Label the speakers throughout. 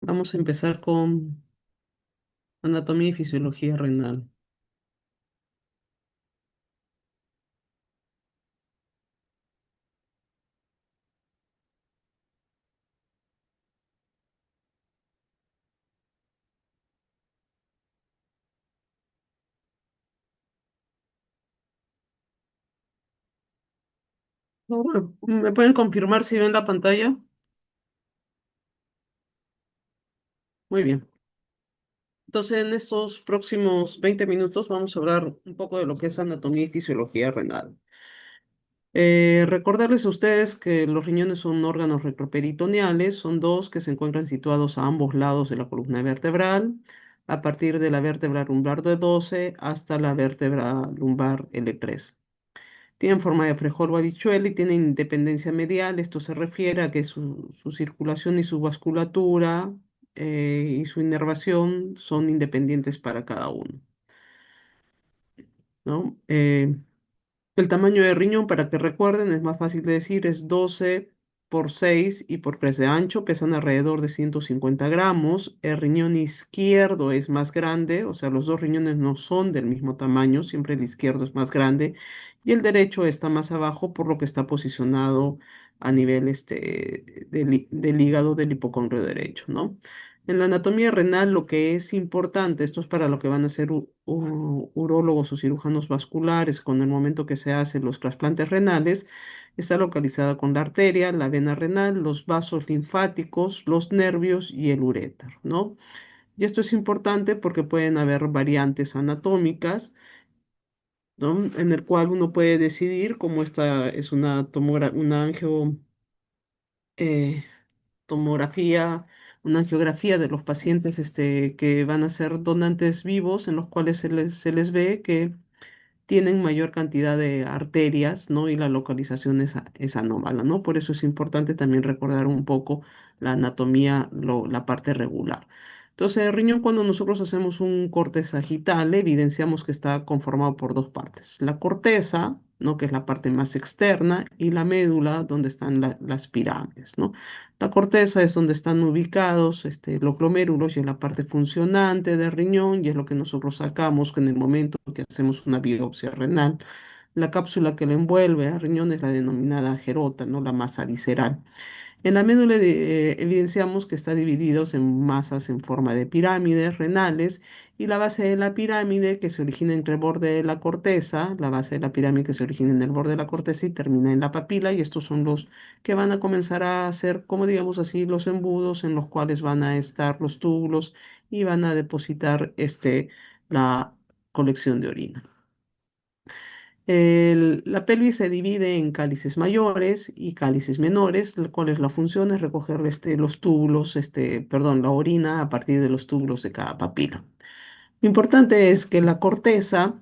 Speaker 1: Vamos a empezar con anatomía y fisiología renal. Bueno, ¿me pueden confirmar si ven la pantalla? Muy bien. Entonces, en estos próximos 20 minutos vamos a hablar un poco de lo que es anatomía y fisiología renal. Recordarles a ustedes que los riñones son órganos retroperitoneales, son dos que se encuentran situados a ambos lados de la columna vertebral, a partir de la vértebra lumbar D12 hasta la vértebra lumbar L3. Tienen forma de frijol o habichuela y tienen independencia medial. Esto se refiere a que su circulación y su vasculatura y su inervación son independientes para cada uno, ¿no? El tamaño de riñón, para que recuerden, es más fácil de decir, es 12 por 6 y por 3 de ancho, pesan alrededor de 150 gramos. El riñón izquierdo es más grande, o sea, los dos riñones no son del mismo tamaño, siempre el izquierdo es más grande y el derecho está más abajo, por lo que está posicionado a nivel del hígado del hipocondrio derecho, ¿no? En la anatomía renal lo que es importante, esto es para lo que van a ser urólogos o cirujanos vasculares con el momento que se hacen los trasplantes renales, está localizada con la arteria, la vena renal, los vasos linfáticos, los nervios y el uréter, ¿no? Y esto es importante porque pueden haber variantes anatómicas, ¿no? En el cual uno puede decidir cómo esta es una eh, tomografía, una angiografía de los pacientes que van a ser donantes vivos, en los cuales se les ve que tienen mayor cantidad de arterias, ¿no? Y la localización es anómala, ¿no? Por eso es importante también recordar un poco la anatomía, la parte regular. Entonces, el riñón, cuando nosotros hacemos un corte sagital, evidenciamos que está conformado por dos partes. La corteza, ¿no? Que es la parte más externa, y la médula, donde están las pirámides, ¿no? La corteza es donde están ubicados los glomérulos y es la parte funcionante del riñón y es lo que nosotros sacamos en el momento que hacemos una biopsia renal. La cápsula que lo envuelve al riñón es la denominada gerota, ¿no? La masa visceral. En la médula evidenciamos que está divididos en masas en forma de pirámides renales y la base de la pirámide que se origina entre el borde de la corteza, la base de la pirámide que se origina en el borde de la corteza y termina en la papila, y estos son los que van a comenzar a hacer, como digamos así, los embudos en los cuales van a estar los túbulos y van a depositar la colección de orina. La pelvis se divide en cálices mayores y cálices menores, cual es la función es recoger los túbulos, perdón, la orina a partir de los túbulos de cada papila. Lo importante es que la corteza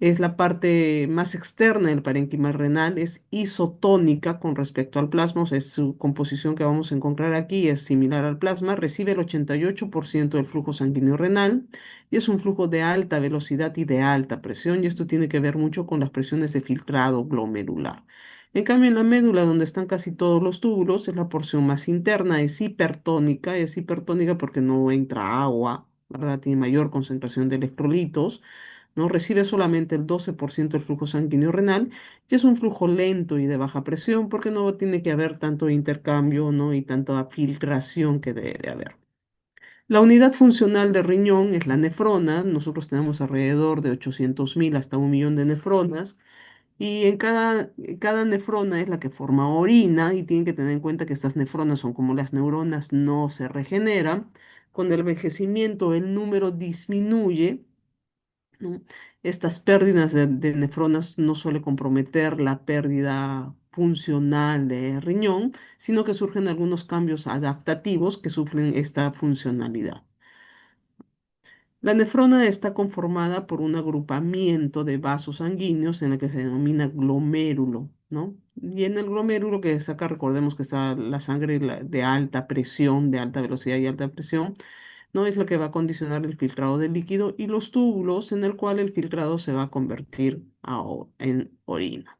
Speaker 1: es la parte más externa del parénquima renal, es isotónica con respecto al plasma, o sea, su composición que vamos a encontrar aquí es similar al plasma, recibe el 88% del flujo sanguíneo renal y es un flujo de alta velocidad y de alta presión, y esto tiene que ver mucho con las presiones de filtrado glomerular. En cambio, en la médula, donde están casi todos los túbulos, es la porción más interna, es hipertónica porque no entra agua, ¿verdad? Tiene mayor concentración de electrolitos, ¿no? Recibe solamente el 12% del flujo sanguíneo renal y es un flujo lento y de baja presión porque no tiene que haber tanto intercambio, ¿no? Y tanta filtración que debe de haber. La unidad funcional de riñón es la nefrona. Nosotros tenemos alrededor de 800.000 hasta 1 millón de nefronas. Y cada nefrona es la que forma orina y tienen que tener en cuenta que estas nefronas son como las neuronas, no se regeneran. Con el envejecimiento el número disminuye, ¿no? Estas pérdidas de nefronas no suele comprometer la pérdida funcional de riñón, sino que surgen algunos cambios adaptativos que sufren esta funcionalidad. La nefrona está conformada por un agrupamiento de vasos sanguíneos en el que se denomina glomérulo, ¿no? Y en el glomérulo que saca, recordemos que está la sangre de alta presión, de alta velocidad y alta presión, ¿no? Es lo que va a condicionar el filtrado del líquido y los túbulos en el cual el filtrado se va a convertir en orina.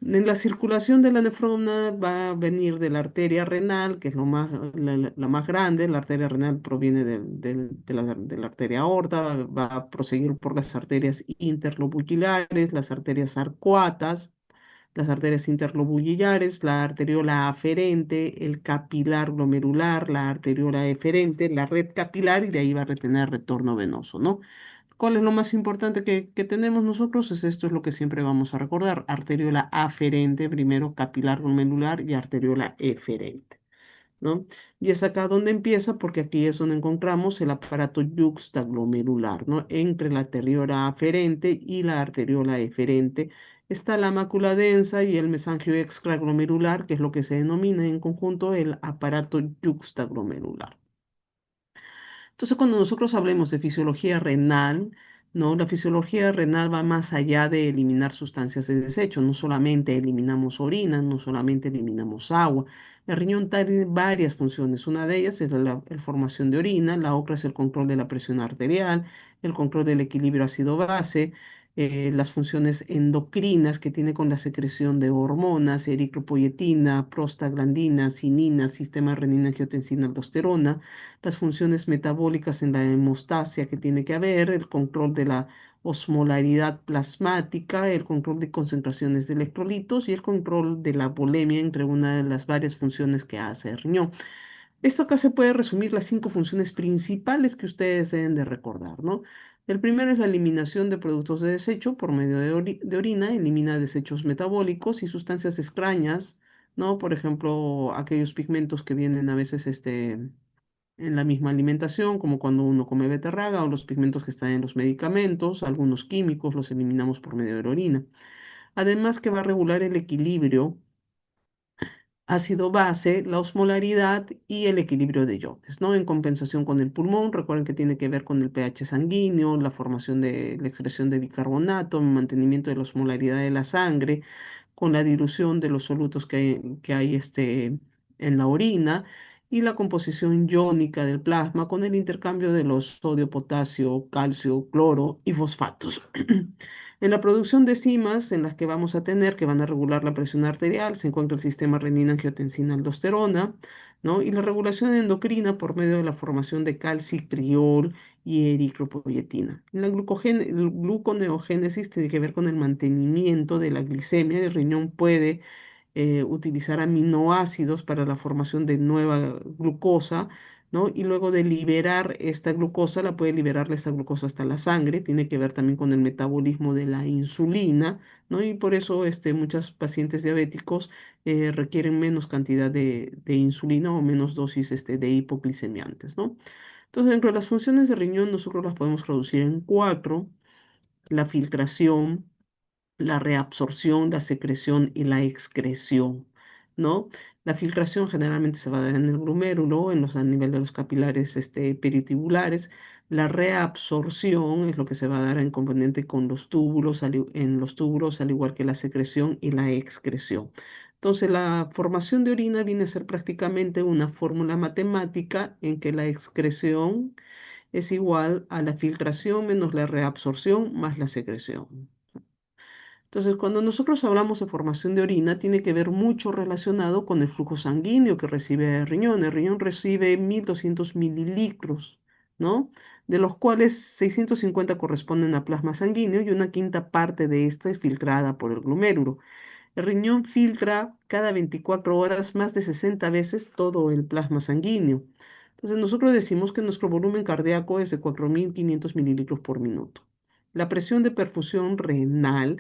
Speaker 1: En la circulación de la nefrona va a venir de la arteria renal, que es la más grande. La arteria renal proviene de la arteria aorta, va a proseguir por las arterias interlobulares, las arterias arcuatas, las arterias interlobulares, la arteriola aferente, el capilar glomerular, la arteriola eferente, la red capilar, y de ahí va a retener retorno venoso, ¿no? ¿Cuál es lo más importante que tenemos nosotros? Esto es lo que siempre vamos a recordar: arteriola aferente, primero capilar glomerular y arteriola eferente, ¿no? Y es acá donde empieza, porque aquí es donde encontramos el aparato yuxtaglomerular, ¿no? Entre la arteriola aferente y la arteriola eferente está la mácula densa y el mesangio extraglomerular, que es lo que se denomina en conjunto el aparato yuxtaglomerular. Entonces, cuando nosotros hablemos de fisiología renal, ¿no? La fisiología renal va más allá de eliminar sustancias de desecho. No solamente eliminamos orina, no solamente eliminamos agua. El riñón tiene varias funciones. Una de ellas es la formación de orina, la otra es el control de la presión arterial, el control del equilibrio ácido-base, las funciones endocrinas que tiene con la secreción de hormonas, eritropoyetina, prostaglandina, cinina, sistema renina-angiotensina-aldosterona, las funciones metabólicas en la hemostasia que tiene que haber, el control de la osmolaridad plasmática, el control de concentraciones de electrolitos y el control de la volemia, entre una de las varias funciones que hace el riñón. Esto acá se puede resumir las 5 funciones principales que ustedes deben de recordar, ¿no? El primero es la eliminación de productos de desecho por medio de orina, elimina desechos metabólicos y sustancias extrañas, ¿no? Por ejemplo, aquellos pigmentos que vienen a veces en la misma alimentación, como cuando uno come beterraga, o los pigmentos que están en los medicamentos, algunos químicos los eliminamos por medio de la orina. Además que va a regular el equilibrio ácido-base, la osmolaridad y el equilibrio de iones, ¿no? En compensación con el pulmón, recuerden que tiene que ver con el pH sanguíneo, la formación de la excreción de bicarbonato, mantenimiento de la osmolaridad de la sangre, con la dilución de los solutos que hay en la orina, y la composición iónica del plasma con el intercambio de los sodio, potasio, calcio, cloro y fosfatos. En la producción de enzimas en las que vamos a tener, que van a regular la presión arterial, se encuentra el sistema renina-angiotensina-aldosterona, ¿no? Y la regulación endocrina por medio de la formación de calcitriol y eritropoyetina. El gluconeogénesis tiene que ver con el mantenimiento de la glicemia. El riñón puede utilizar aminoácidos para la formación de nueva glucosa, ¿no? Y luego de liberar esta glucosa, la puede liberar esta glucosa hasta la sangre. Tiene que ver también con el metabolismo de la insulina, ¿no? Y por eso muchos pacientes diabéticos requieren menos cantidad de insulina o menos dosis de hipoglicemiantes, ¿no? Entonces, dentro de las funciones de riñón, nosotros las podemos reducir en 4: la filtración, la reabsorción, la secreción y la excreción, ¿no? La filtración generalmente se va a dar en el glomérulo, a nivel de los capilares peritubulares. La reabsorción es lo que se va a dar en componente con los túbulos, en los túbulos, al igual que la secreción y la excreción. Entonces, la formación de orina viene a ser prácticamente una fórmula matemática en que la excreción es igual a la filtración menos la reabsorción más la secreción. Entonces, cuando nosotros hablamos de formación de orina, tiene que ver mucho relacionado con el flujo sanguíneo que recibe el riñón. El riñón recibe 1.200 mililitros, ¿no? De los cuales 650 corresponden a plasma sanguíneo y una quinta parte de esta es filtrada por el glomérulo. El riñón filtra cada 24 horas más de 60 veces todo el plasma sanguíneo. Entonces, nosotros decimos que nuestro volumen cardíaco es de 4.500 mililitros por minuto. La presión de perfusión renal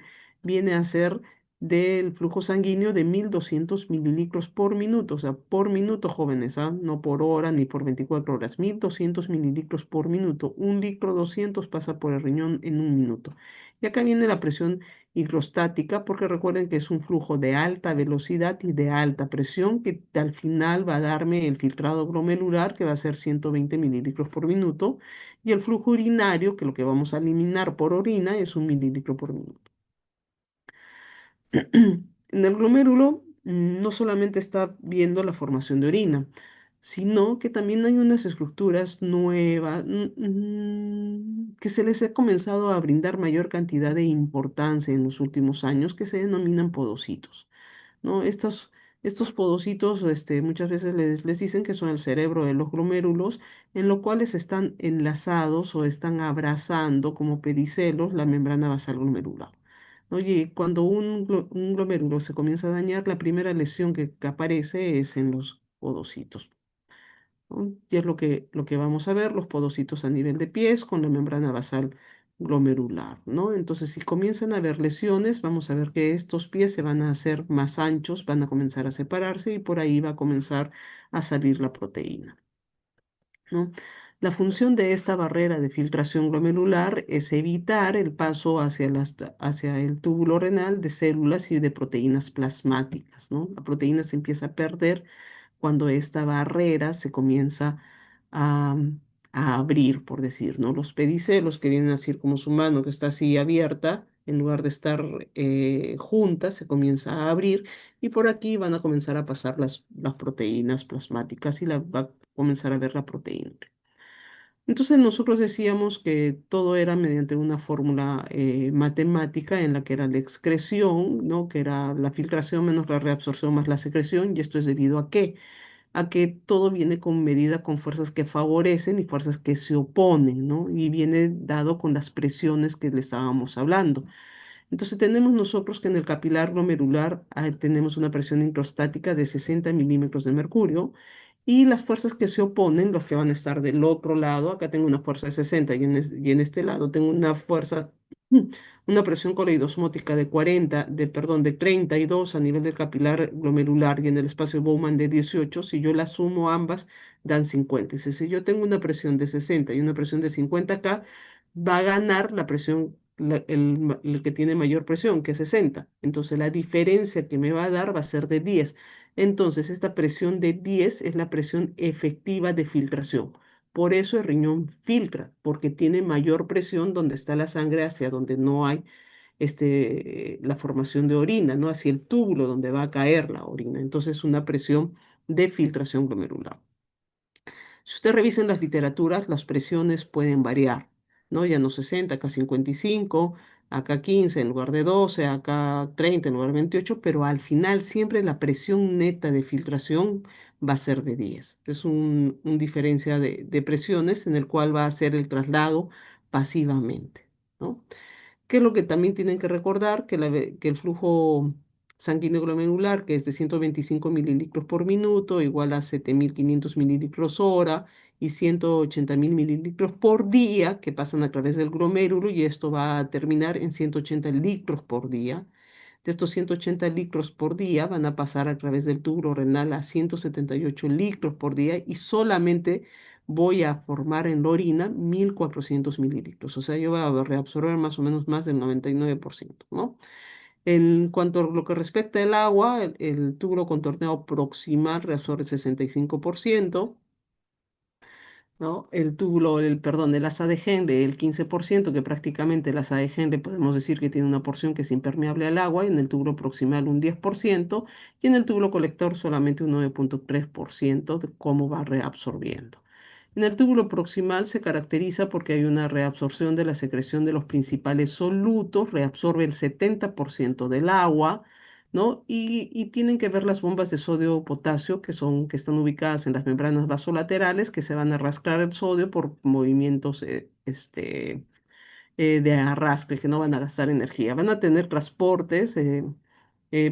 Speaker 1: viene a ser del flujo sanguíneo de 1.200 mililitros por minuto, o sea, por minuto, jóvenes, ¿ah? No por hora ni por 24 horas, 1.200 mililitros por minuto. Un litro 200 pasa por el riñón en un minuto. Y acá viene la presión hidrostática, porque recuerden que es un flujo de alta velocidad y de alta presión que al final va a darme el filtrado glomerular, que va a ser 120 mililitros por minuto, y el flujo urinario, que lo que vamos a eliminar por orina es 1 mililitro por minuto. En el glomérulo no solamente está viendo la formación de orina, sino que también hay unas estructuras nuevas que se les ha comenzado a brindar mayor cantidad de importancia en los últimos años, que se denominan podocitos, ¿no? Estos podocitos, muchas veces les dicen que son el cerebro de los glomérulos, en lo cuales están enlazados o están abrazando como pedicelos la membrana basal glomerular. Oye, cuando un glomérulo se comienza a dañar, la primera lesión que aparece es en los podocitos, ¿no? Y es lo que vamos a ver, los podocitos a nivel de pies con la membrana basal glomerular, ¿no? Entonces, si comienzan a haber lesiones, vamos a ver que estos pies se van a hacer más anchos, van a comenzar a separarse y por ahí va a comenzar a salir la proteína, ¿no? La función de esta barrera de filtración glomerular es evitar el paso hacia el túbulo renal de células y de proteínas plasmáticas, ¿no? La proteína se empieza a perder cuando esta barrera se comienza a, a abrir, por decir, ¿no? Los pedicelos que vienen así como su mano que está así abierta, en lugar de estar junta, se comienza a abrir y por aquí van a comenzar a pasar las proteínas plasmáticas y va a comenzar a ver la proteína. Entonces nosotros decíamos que todo era mediante una fórmula matemática en la que era la excreción, ¿no? Que era la filtración menos la reabsorción más la secreción, y esto es debido a que todo viene con medida con fuerzas que favorecen y fuerzas que se oponen, ¿no? Y viene dado con las presiones que le estábamos hablando. Entonces tenemos nosotros que en el capilar glomerular tenemos una presión introstática de 60 milímetros de mercurio y las fuerzas que se oponen, los que van a estar del otro lado, acá tengo una fuerza de 60 y en este lado tengo una fuerza, una presión coloidosmótica de 40, perdón, de 32 a nivel del capilar glomerular y en el espacio Bowman de 18. Si yo las sumo ambas dan 50. Si yo tengo una presión de 60 y una presión de 50 acá, va a ganar la presión, el que tiene mayor presión, que es 60. Entonces la diferencia que me va a dar va a ser de 10. Entonces esta presión de 10 es la presión efectiva de filtración. Por eso el riñón filtra, porque tiene mayor presión donde está la sangre hacia donde no hay la formación de orina, ¿no? Hacia el túbulo donde va a caer la orina. Entonces una presión de filtración glomerular. Si usted revisa en las literaturas, las presiones pueden variar, ¿no? Ya no 60, acá 55, acá 15 en lugar de 12, acá 30 en lugar de 28, pero al final siempre la presión neta de filtración va a ser de 10. Es un diferencia de presiones en el cual va a hacer el traslado pasivamente, ¿no? ¿Qué es lo que también tienen que recordar? Que el flujo sanguíneo glomerular, que es de 125 mililitros por minuto, igual a 7.500 mililitros hora y 180.000 mililitros por día, que pasan a través del glomérulo, y esto va a terminar en 180 litros por día. De estos 180 litros por día van a pasar a través del tubo renal a 178 litros por día y solamente voy a formar en la orina 1.400 mililitros. O sea, yo voy a reabsorber más o menos más del 99%, ¿no? En cuanto a lo que respecta al agua, el tubo contorneado proximal reabsorbe 65%. ¿No? El túbulo, perdón, el asa de Henle, el 15%, que prácticamente el asa de Henle podemos decir que tiene una porción que es impermeable al agua, y en el túbulo proximal un 10%, y en el túbulo colector solamente un 9.3% de cómo va reabsorbiendo. En el túbulo proximal se caracteriza porque hay una reabsorción de la secreción de los principales solutos, reabsorbe el 70% del agua, ¿no? Y tienen que ver las bombas de sodio-potasio que están ubicadas en las membranas vasolaterales, que se van a arrastrar el sodio por movimientos de arrastre, que no van a gastar energía. Van a tener transportes,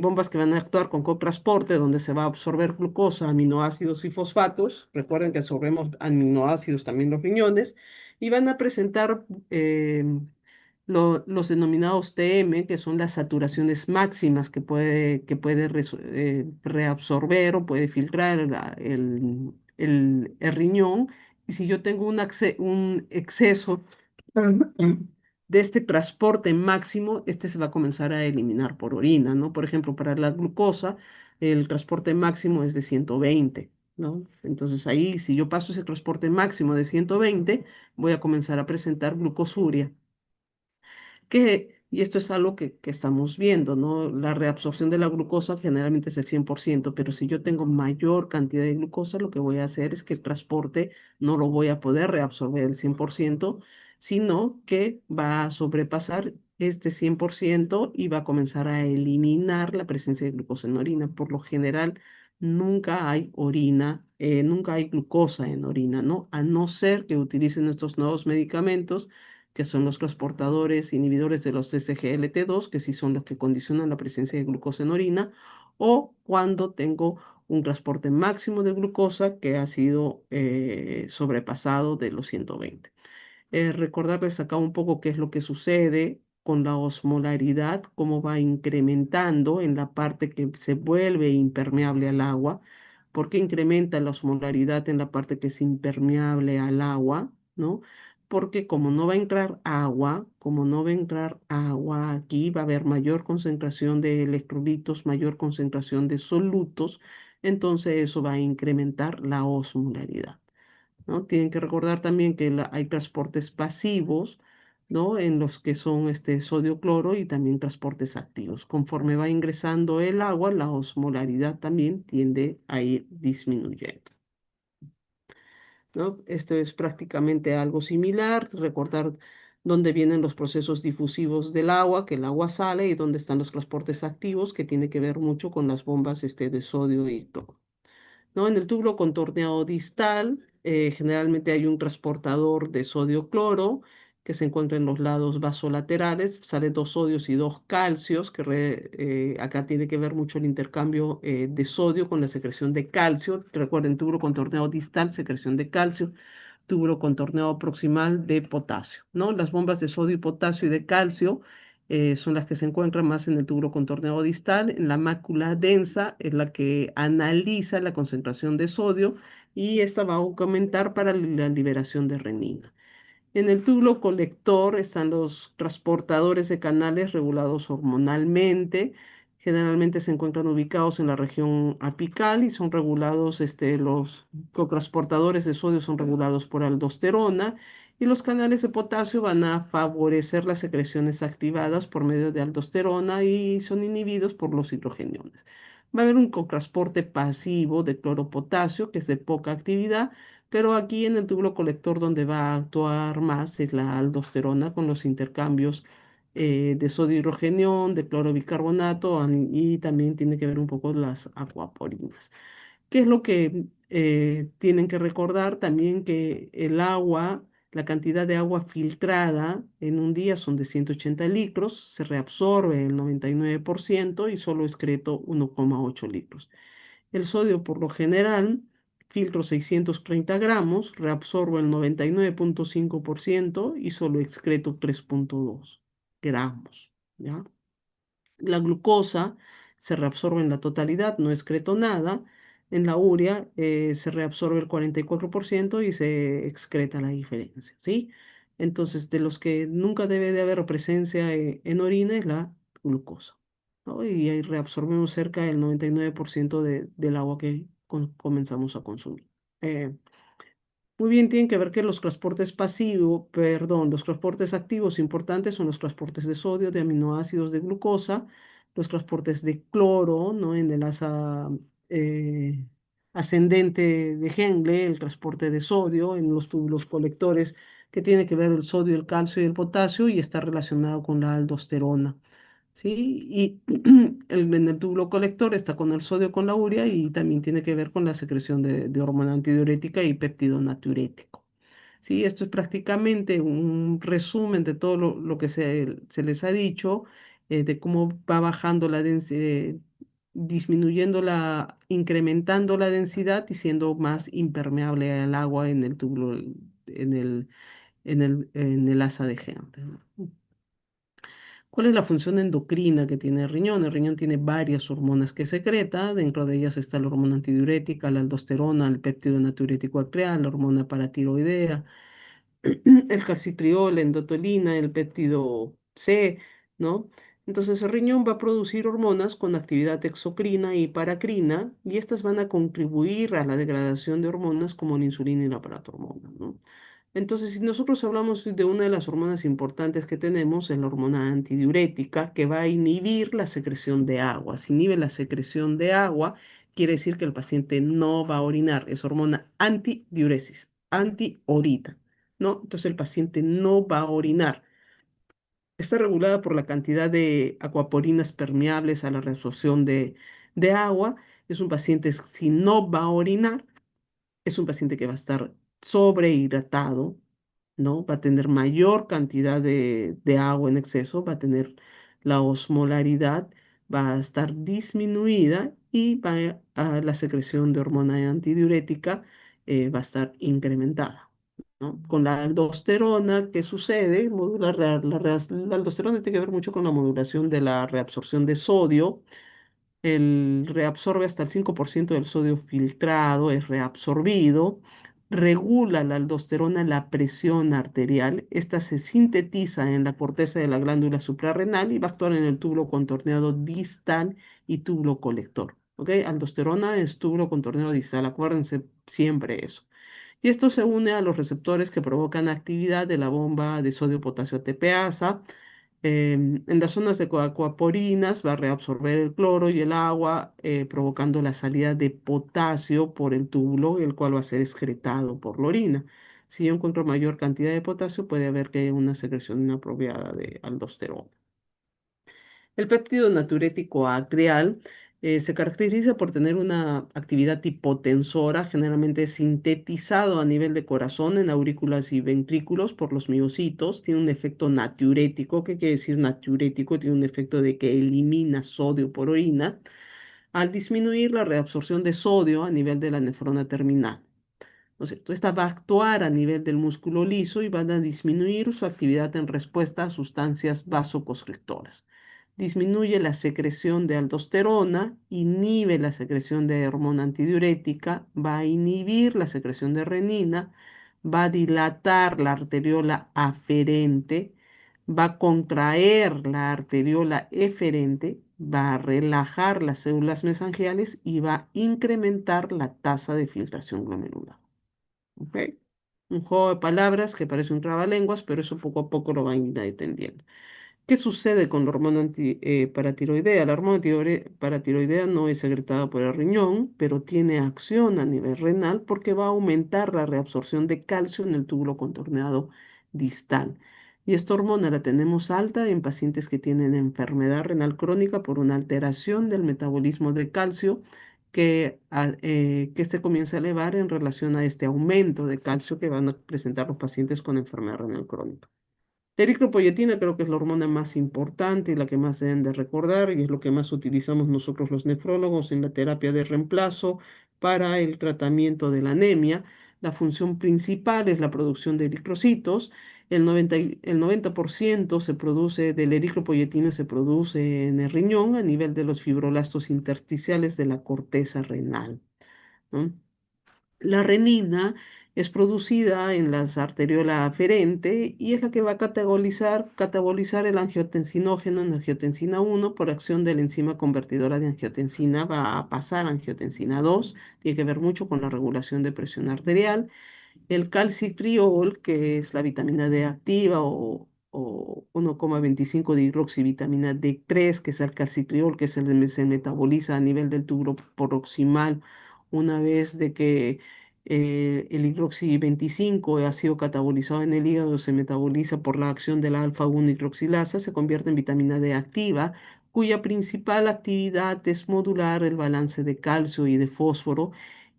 Speaker 1: bombas que van a actuar con cotransporte, donde se va a absorber glucosa, aminoácidos y fosfatos. Recuerden que absorbemos aminoácidos también los riñones, y van a presentar los denominados TM, que son las saturaciones máximas que puede reabsorber o puede filtrar el riñón. Y si yo tengo un exceso de este transporte máximo, este se va a comenzar a eliminar por orina, ¿no? Por ejemplo, para la glucosa, el transporte máximo es de 120, ¿no? Entonces ahí, si yo paso ese transporte máximo de 120, voy a comenzar a presentar glucosuria, Y esto es algo que estamos viendo, ¿no? La reabsorción de la glucosa generalmente es el 100%, pero si yo tengo mayor cantidad de glucosa, lo que voy a hacer es que el transporte no lo voy a poder reabsorber el 100%, sino que va a sobrepasar este 100% y va a comenzar a eliminar la presencia de glucosa en orina. Por lo general, nunca hay orina, nunca hay glucosa en orina, ¿no? A no ser que utilicen estos nuevos medicamentos que son los transportadores inhibidores de los SGLT2, que sí son los que condicionan la presencia de glucosa en orina, o cuando tengo un transporte máximo de glucosa que ha sido sobrepasado de los 120. Recordarles acá un poco qué es lo que sucede con la osmolaridad, cómo va incrementando en la parte que se vuelve impermeable al agua. ¿Por qué incrementa la osmolaridad en la parte que es impermeable al agua? ¿No? Porque como no va a entrar agua, como no va a entrar agua aquí, va a haber mayor concentración de electrolitos, mayor concentración de solutos, entonces eso va a incrementar la osmolaridad. ¿No? Tienen que recordar también que hay transportes pasivos, ¿no? En los que son sodio-cloro y también transportes activos. Conforme va ingresando el agua, la osmolaridad también tiende a ir disminuyendo, ¿no? Esto es prácticamente algo similar. Recordar dónde vienen los procesos difusivos del agua, que el agua sale, y dónde están los transportes activos, que tiene que ver mucho con las bombas de sodio y cloro. ¿No? En el túbulo contorneado distal, generalmente hay un transportador de sodio-cloro que se encuentra en los lados vasolaterales, sale dos sodios y dos calcios, que acá tiene que ver mucho el intercambio de sodio con la secreción de calcio. Recuerden, túbulo contorneado distal, secreción de calcio, túbulo contorneado proximal de potasio, ¿no? Las bombas de sodio y potasio y de calcio son las que se encuentran más en el túbulo contorneado distal. En la mácula densa es la que analiza la concentración de sodio y esta va a aumentar para la liberación de renina. En el túbulo colector están los transportadores de canales regulados hormonalmente. Generalmente se encuentran ubicados en la región apical y son regulados, los cotransportadores de sodio son regulados por aldosterona y los canales de potasio van a favorecer las secreciones activadas por medio de aldosterona y son inhibidos por los hidrogeniones. Va a haber un cotransporte pasivo de cloropotasio que es de poca actividad, pero aquí en el túbulo colector donde va a actuar más es la aldosterona con los intercambios de sodio hidrogenión, de cloro bicarbonato y también tiene que ver un poco las acuaporinas. ¿Qué es lo que tienen que recordar? También que el agua, la cantidad de agua filtrada en un día son de 180 litros, se reabsorbe el 99% y solo excreto 1,8 litros. El sodio, por lo general, filtro 630 gramos, reabsorbo el 99,5% y solo excreto 3,2 gramos. ¿Ya? La glucosa se reabsorbe en la totalidad, no excreto nada. En la urea se reabsorbe el 44% y se excreta la diferencia, ¿sí? Entonces, de los que nunca debe de haber presencia en orina es la glucosa, ¿no? Y ahí reabsorbemos cerca del 99% del agua que comenzamos a consumir. Eh, muy bien, tienen que ver que los transportes pasivos, perdón, los transportes activos importantes son los transportes de sodio, de aminoácidos, de glucosa, los transportes de cloro, ¿no? En el asa eh, ascendente de Henle, el transporte de sodio en los túbulos colectores, que tiene que ver el sodio, el calcio y el potasio y está relacionado con la aldosterona. ¿Sí? Y en el túbulo colector está con el sodio con la urea y también tiene que ver con la secreción de hormona antidiurética y péptido natriurético. Sí, esto es prácticamente un resumen de todo lo que se les ha dicho, de cómo va bajando la densidad, disminuyendo incrementando la densidad y siendo más impermeable al agua en el túbulo, en el asa de Henle, ¿no? ¿Cuál es la función endocrina que tiene el riñón? El riñón tiene varias hormonas que secreta, dentro de ellas está la hormona antidiurética, la aldosterona, el péptido natriurético acreal, la hormona paratiroidea, el calcitriol, la endotolina, el péptido C, ¿no? Entonces el riñón va a producir hormonas con actividad exocrina y paracrina y estas van a contribuir a la degradación de hormonas como la insulina y la paratormona, ¿no? Entonces, si nosotros hablamos de una de las hormonas importantes que tenemos, es la hormona antidiurética, que va a inhibir la secreción de agua. Si inhibe la secreción de agua, quiere decir que el paciente no va a orinar. Es hormona antidiuresis, antiorita, ¿no? Entonces el paciente no va a orinar. Está regulada por la cantidad de acuaporinas permeables a la reabsorción de agua. Es un paciente, si no va a orinar, es un paciente que va a estar sobrehidratado, ¿no? Va a tener mayor cantidad de agua en exceso, va a tener la osmolaridad, va a estar disminuida y la secreción de hormona antidiurética va a estar incrementada, ¿no? Con la aldosterona, ¿qué sucede? La aldosterona tiene que ver mucho con la modulación de la reabsorción de sodio. El reabsorbe hasta el 5% del sodio filtrado, es reabsorbido, regula la aldosterona la presión arterial. Esta se sintetiza en la corteza de la glándula suprarrenal y va a actuar en el túbulo contorneado distal y túbulo colector. ¿Ok? Aldosterona es túbulo contorneado distal, acuérdense siempre eso. Y esto se une a los receptores que provocan actividad de la bomba de sodio-potasio ATPasa. En las zonas de coacuaporinas va a reabsorber el cloro y el agua, provocando la salida de potasio por el túbulo, el cual va a ser excretado por la orina. Si yo encuentro mayor cantidad de potasio, puede haber que haya una secreción inapropiada de aldosterona. El péptido natriurético acreal se caracteriza por tener una actividad hipotensora, generalmente sintetizado a nivel de corazón en aurículas y ventrículos por los miocitos. Tiene un efecto natriurético. ¿Qué quiere decir natriurético? Tiene un efecto de que elimina sodio por orina al disminuir la reabsorción de sodio a nivel de la nefrona terminal. ¿No es cierto? Esta va a actuar a nivel del músculo liso y van a disminuir su actividad en respuesta a sustancias vasoconstrictoras. Disminuye la secreción de aldosterona, inhibe la secreción de hormona antidiurética, va a inhibir la secreción de renina, va a dilatar la arteriola aferente, va a contraer la arteriola eferente, va a relajar las células mesangiales y va a incrementar la tasa de filtración glomerular. ¿Ok? Un juego de palabras que parece un trabalenguas, pero eso poco a poco lo van a ir entendiendo. ¿Qué sucede con la hormona paratiroidea? La hormona paratiroidea no es secretada por el riñón, pero tiene acción a nivel renal porque va a aumentar la reabsorción de calcio en el túbulo contorneado distal. Y esta hormona la tenemos alta en pacientes que tienen enfermedad renal crónica por una alteración del metabolismo de calcio que se comienza a elevar en relación a este aumento de calcio que van a presentar los pacientes con enfermedad renal crónica. La eritropoyetina creo que es la hormona más importante y la que más deben de recordar y es lo que más utilizamos nosotros los nefrólogos en la terapia de reemplazo para el tratamiento de la anemia. La función principal es la producción de eritrocitos. El 90% se produce de la eritropoyetina se produce en el riñón a nivel de los fibroblastos intersticiales de la corteza renal, ¿no? La renina es producida en las arteriola aferente y es la que va a catabolizar el angiotensinógeno en angiotensina 1 por acción de la enzima convertidora de angiotensina, va a pasar a angiotensina 2, tiene que ver mucho con la regulación de presión arterial. El calcitriol, que es la vitamina D activa o 1,25 de hidroxivitamina D3, que es el calcitriol, que se metaboliza a nivel del tubo proximal una vez de que el hidroxi 25 ha sido catabolizado en el hígado, se metaboliza por la acción de la alfa-1 hidroxilasa, se convierte en vitamina D activa, cuya principal actividad es modular el balance de calcio y de fósforo,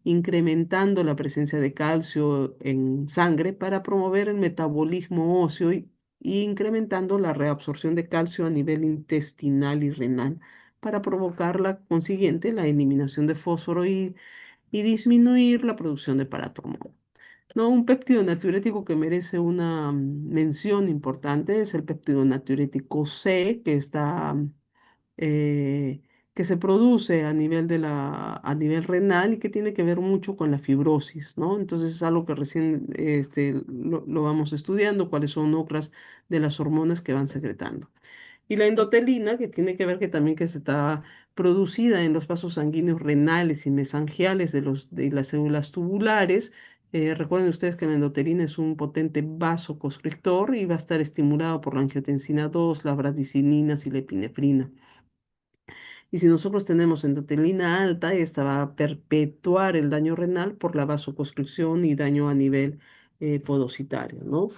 Speaker 1: incrementando la presencia de calcio en sangre para promover el metabolismo óseo y incrementando la reabsorción de calcio a nivel intestinal y renal para provocar la consiguiente la eliminación de fósforo y disminuir la producción de paratormona. No, un péptido natriurético que merece una mención importante es el péptido natriurético C, eh, que se produce a nivel a nivel renal y que tiene que ver mucho con la fibrosis, ¿no? Entonces es algo que recién lo vamos estudiando, cuáles son otras de las hormonas que van secretando. Y la endotelina, que tiene que ver que también que se está producida en los vasos sanguíneos renales y mesangiales de las células tubulares, Recuerden ustedes que la endotelina es un potente vasoconstrictor y va a estar estimulado por la angiotensina 2, las bradicininas y la epinefrina. Y si nosotros tenemos endotelina alta, esta va a perpetuar el daño renal por la vasoconstricción y daño a nivel podocitario, ¿no?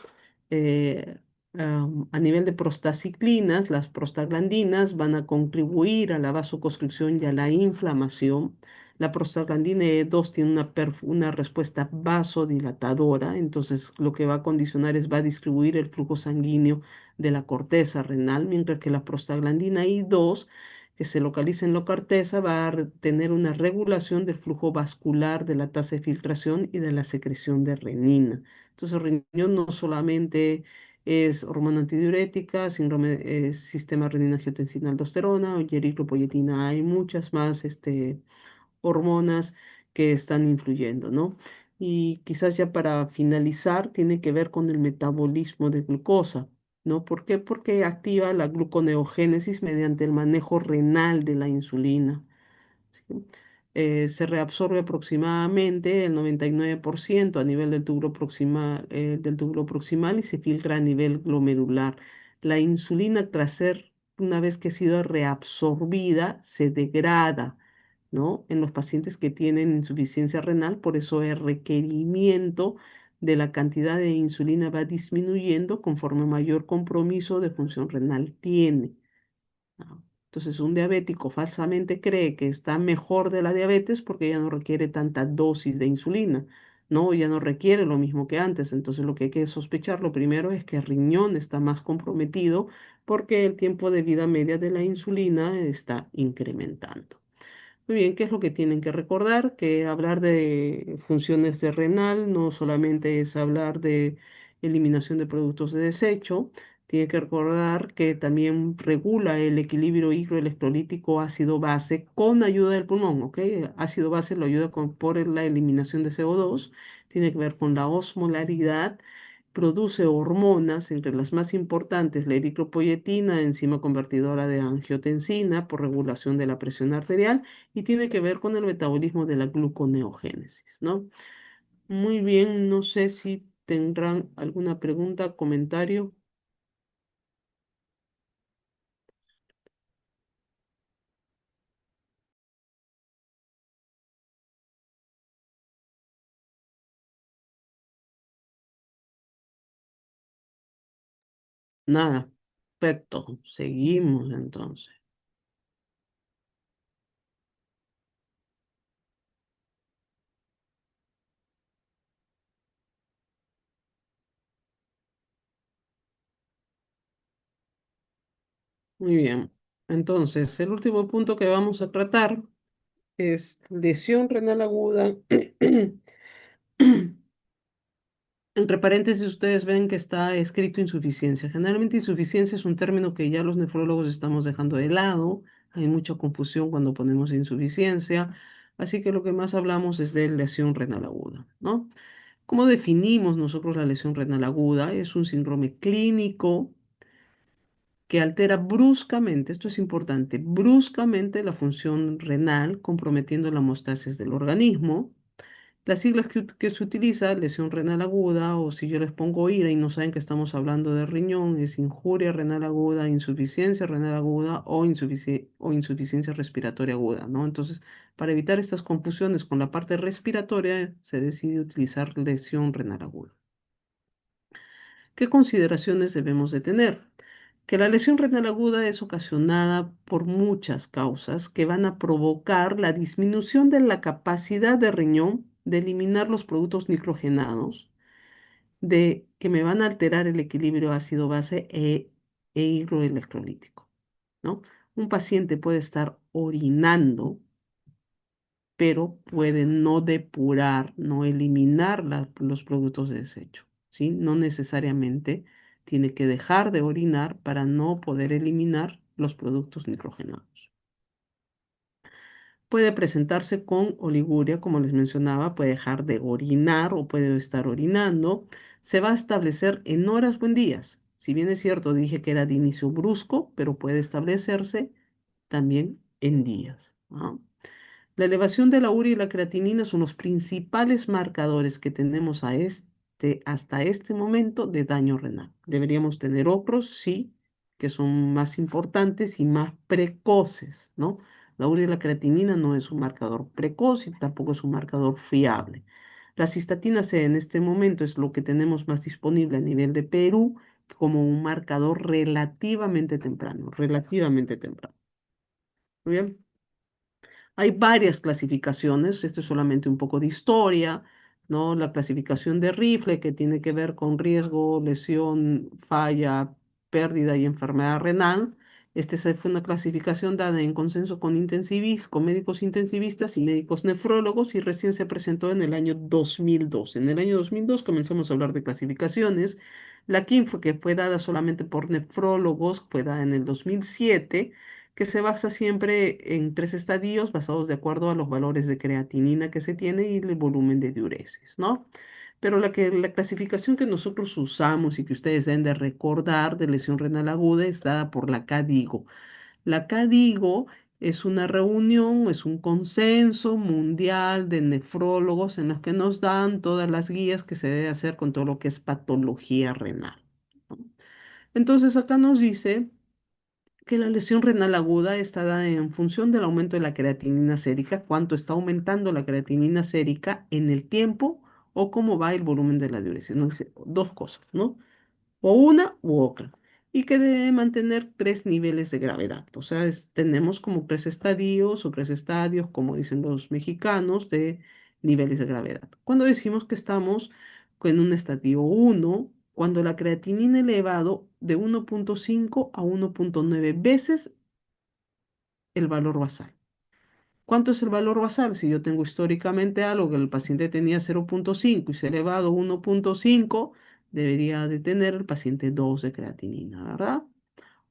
Speaker 1: Eh, a nivel de prostaciclinas, las prostaglandinas van a contribuir a la vasoconstricción y a la inflamación. La prostaglandina E2 tiene una respuesta vasodilatadora, entonces lo que va a condicionar es va a distribuir el flujo sanguíneo de la corteza renal, mientras que la prostaglandina I2 que se localiza en la corteza va a tener una regulación del flujo vascular, de la tasa de filtración y de la secreción de renina. Entonces, el riñón no solamente es hormona antidiurética, síndrome, sistema renina-angiotensina-aldosterona o eritropoyetina, hay muchas más hormonas que están influyendo, ¿no? Y quizás ya para finalizar, tiene que ver con el metabolismo de glucosa, ¿no? ¿Por qué? Porque activa la gluconeogénesis mediante el manejo renal de la insulina. ¿Sí? Se reabsorbe aproximadamente el 99% a nivel del túbulo proximal y se filtra a nivel glomerular. La insulina, tras ser, una vez que ha sido reabsorbida, se degrada, ¿no? En los pacientes que tienen insuficiencia renal, por eso el requerimiento de la cantidad de insulina va disminuyendo conforme mayor compromiso de función renal tiene. ¿No? Entonces, un diabético falsamente cree que está mejor de la diabetes porque ya no requiere tanta dosis de insulina, ¿no? Ya no requiere lo mismo que antes. Entonces, lo que hay que sospechar, lo primero es que el riñón está más comprometido porque el tiempo de vida media de la insulina está incrementando. Muy bien, ¿qué es lo que tienen que recordar? Que hablar de funciones de renal no solamente es hablar de eliminación de productos de desecho, tiene que recordar que también regula el equilibrio hidroelectrolítico ácido-base con ayuda del pulmón, ¿ok? Ácido-base lo ayuda por la eliminación de CO2, tiene que ver con la osmolaridad, produce hormonas, entre las más importantes, la eritropoyetina, enzima convertidora de angiotensina por regulación de la presión arterial y tiene que ver con el metabolismo de la gluconeogénesis, ¿no? Muy bien, no sé si tendrán alguna pregunta, comentario. Nada. Perfecto, seguimos entonces. Muy bien. Entonces, el último punto que vamos a tratar es lesión renal aguda. Entre paréntesis, ustedes ven que está escrito insuficiencia. Generalmente insuficiencia es un término que ya los nefrólogos estamos dejando de lado. Hay mucha confusión cuando ponemos insuficiencia. Así que lo que más hablamos es de lesión renal aguda, ¿no? ¿Cómo definimos nosotros la lesión renal aguda? Es un síndrome clínico que altera bruscamente, esto es importante, bruscamente la función renal, comprometiendo la homeostasis del organismo. Las siglas que se utiliza, lesión renal aguda, o si yo les pongo IRA y no saben que estamos hablando de riñón, es injuria renal aguda, insuficiencia renal aguda o insuficiencia respiratoria aguda, ¿no? Entonces, para evitar estas confusiones con la parte respiratoria, se decide utilizar lesión renal aguda. ¿Qué consideraciones debemos de tener? Que la lesión renal aguda es ocasionada por muchas causas que van a provocar la disminución de la capacidad de riñón de eliminar los productos nitrogenados, de que me van a alterar el equilibrio ácido-base e hidroelectrolítico, ¿no? Un paciente puede estar orinando, pero puede no depurar, no eliminar los productos de desecho, ¿sí? No necesariamente tiene que dejar de orinar para no poder eliminar los productos nitrogenados. Puede presentarse con oliguria, como les mencionaba, puede dejar de orinar o puede estar orinando. Se va a establecer en horas o en días. Si bien es cierto, dije que era de inicio brusco, pero puede establecerse también en días. ¿Ah? La elevación de la urea y la creatinina son los principales marcadores que tenemos hasta este momento de daño renal. Deberíamos tener otros, sí, que son más importantes y más precoces, ¿no? La urea y la creatinina no es un marcador precoz y tampoco es un marcador fiable. La cistatina C en este momento es lo que tenemos más disponible a nivel de Perú como un marcador relativamente temprano, relativamente temprano. Muy bien. Hay varias clasificaciones, esto es solamente un poco de historia, ¿no? La clasificación de Rifle, que tiene que ver con riesgo, lesión, falla, pérdida y enfermedad renal. Fue una clasificación dada en consenso con médicos intensivistas y médicos nefrólogos y recién se presentó en el año 2002. En el año 2002 comenzamos a hablar de clasificaciones. La KIM que fue dada solamente por nefrólogos, fue dada en el 2007, que se basa siempre en tres estadios basados de acuerdo a los valores de creatinina que se tiene y el volumen de diuresis, ¿no? Pero la clasificación que nosotros usamos y que ustedes deben de recordar de lesión renal aguda es dada por la CADIGO. La CADIGO es una reunión, es un consenso mundial de nefrólogos en los que nos dan todas las guías que se debe hacer con todo lo que es patología renal, ¿no? Entonces acá nos dice que la lesión renal aguda está dada en función del aumento de la creatinina sérica, cuánto está aumentando la creatinina sérica en el tiempo o cómo va el volumen de la diuresis. ¿No? Dice dos cosas, ¿no? O una u otra. Y que debe mantener tres niveles de gravedad. O sea, tenemos como tres estadios, como dicen los mexicanos, de niveles de gravedad. Cuando decimos que estamos en un estadio uno, cuando la creatinina elevado de 1,5 a 1,9 veces el valor basal. ¿Cuánto es el valor basal? Si yo tengo históricamente algo que el paciente tenía 0,5 y se ha elevado 1,5, debería de tener el paciente 2 de creatinina, ¿verdad?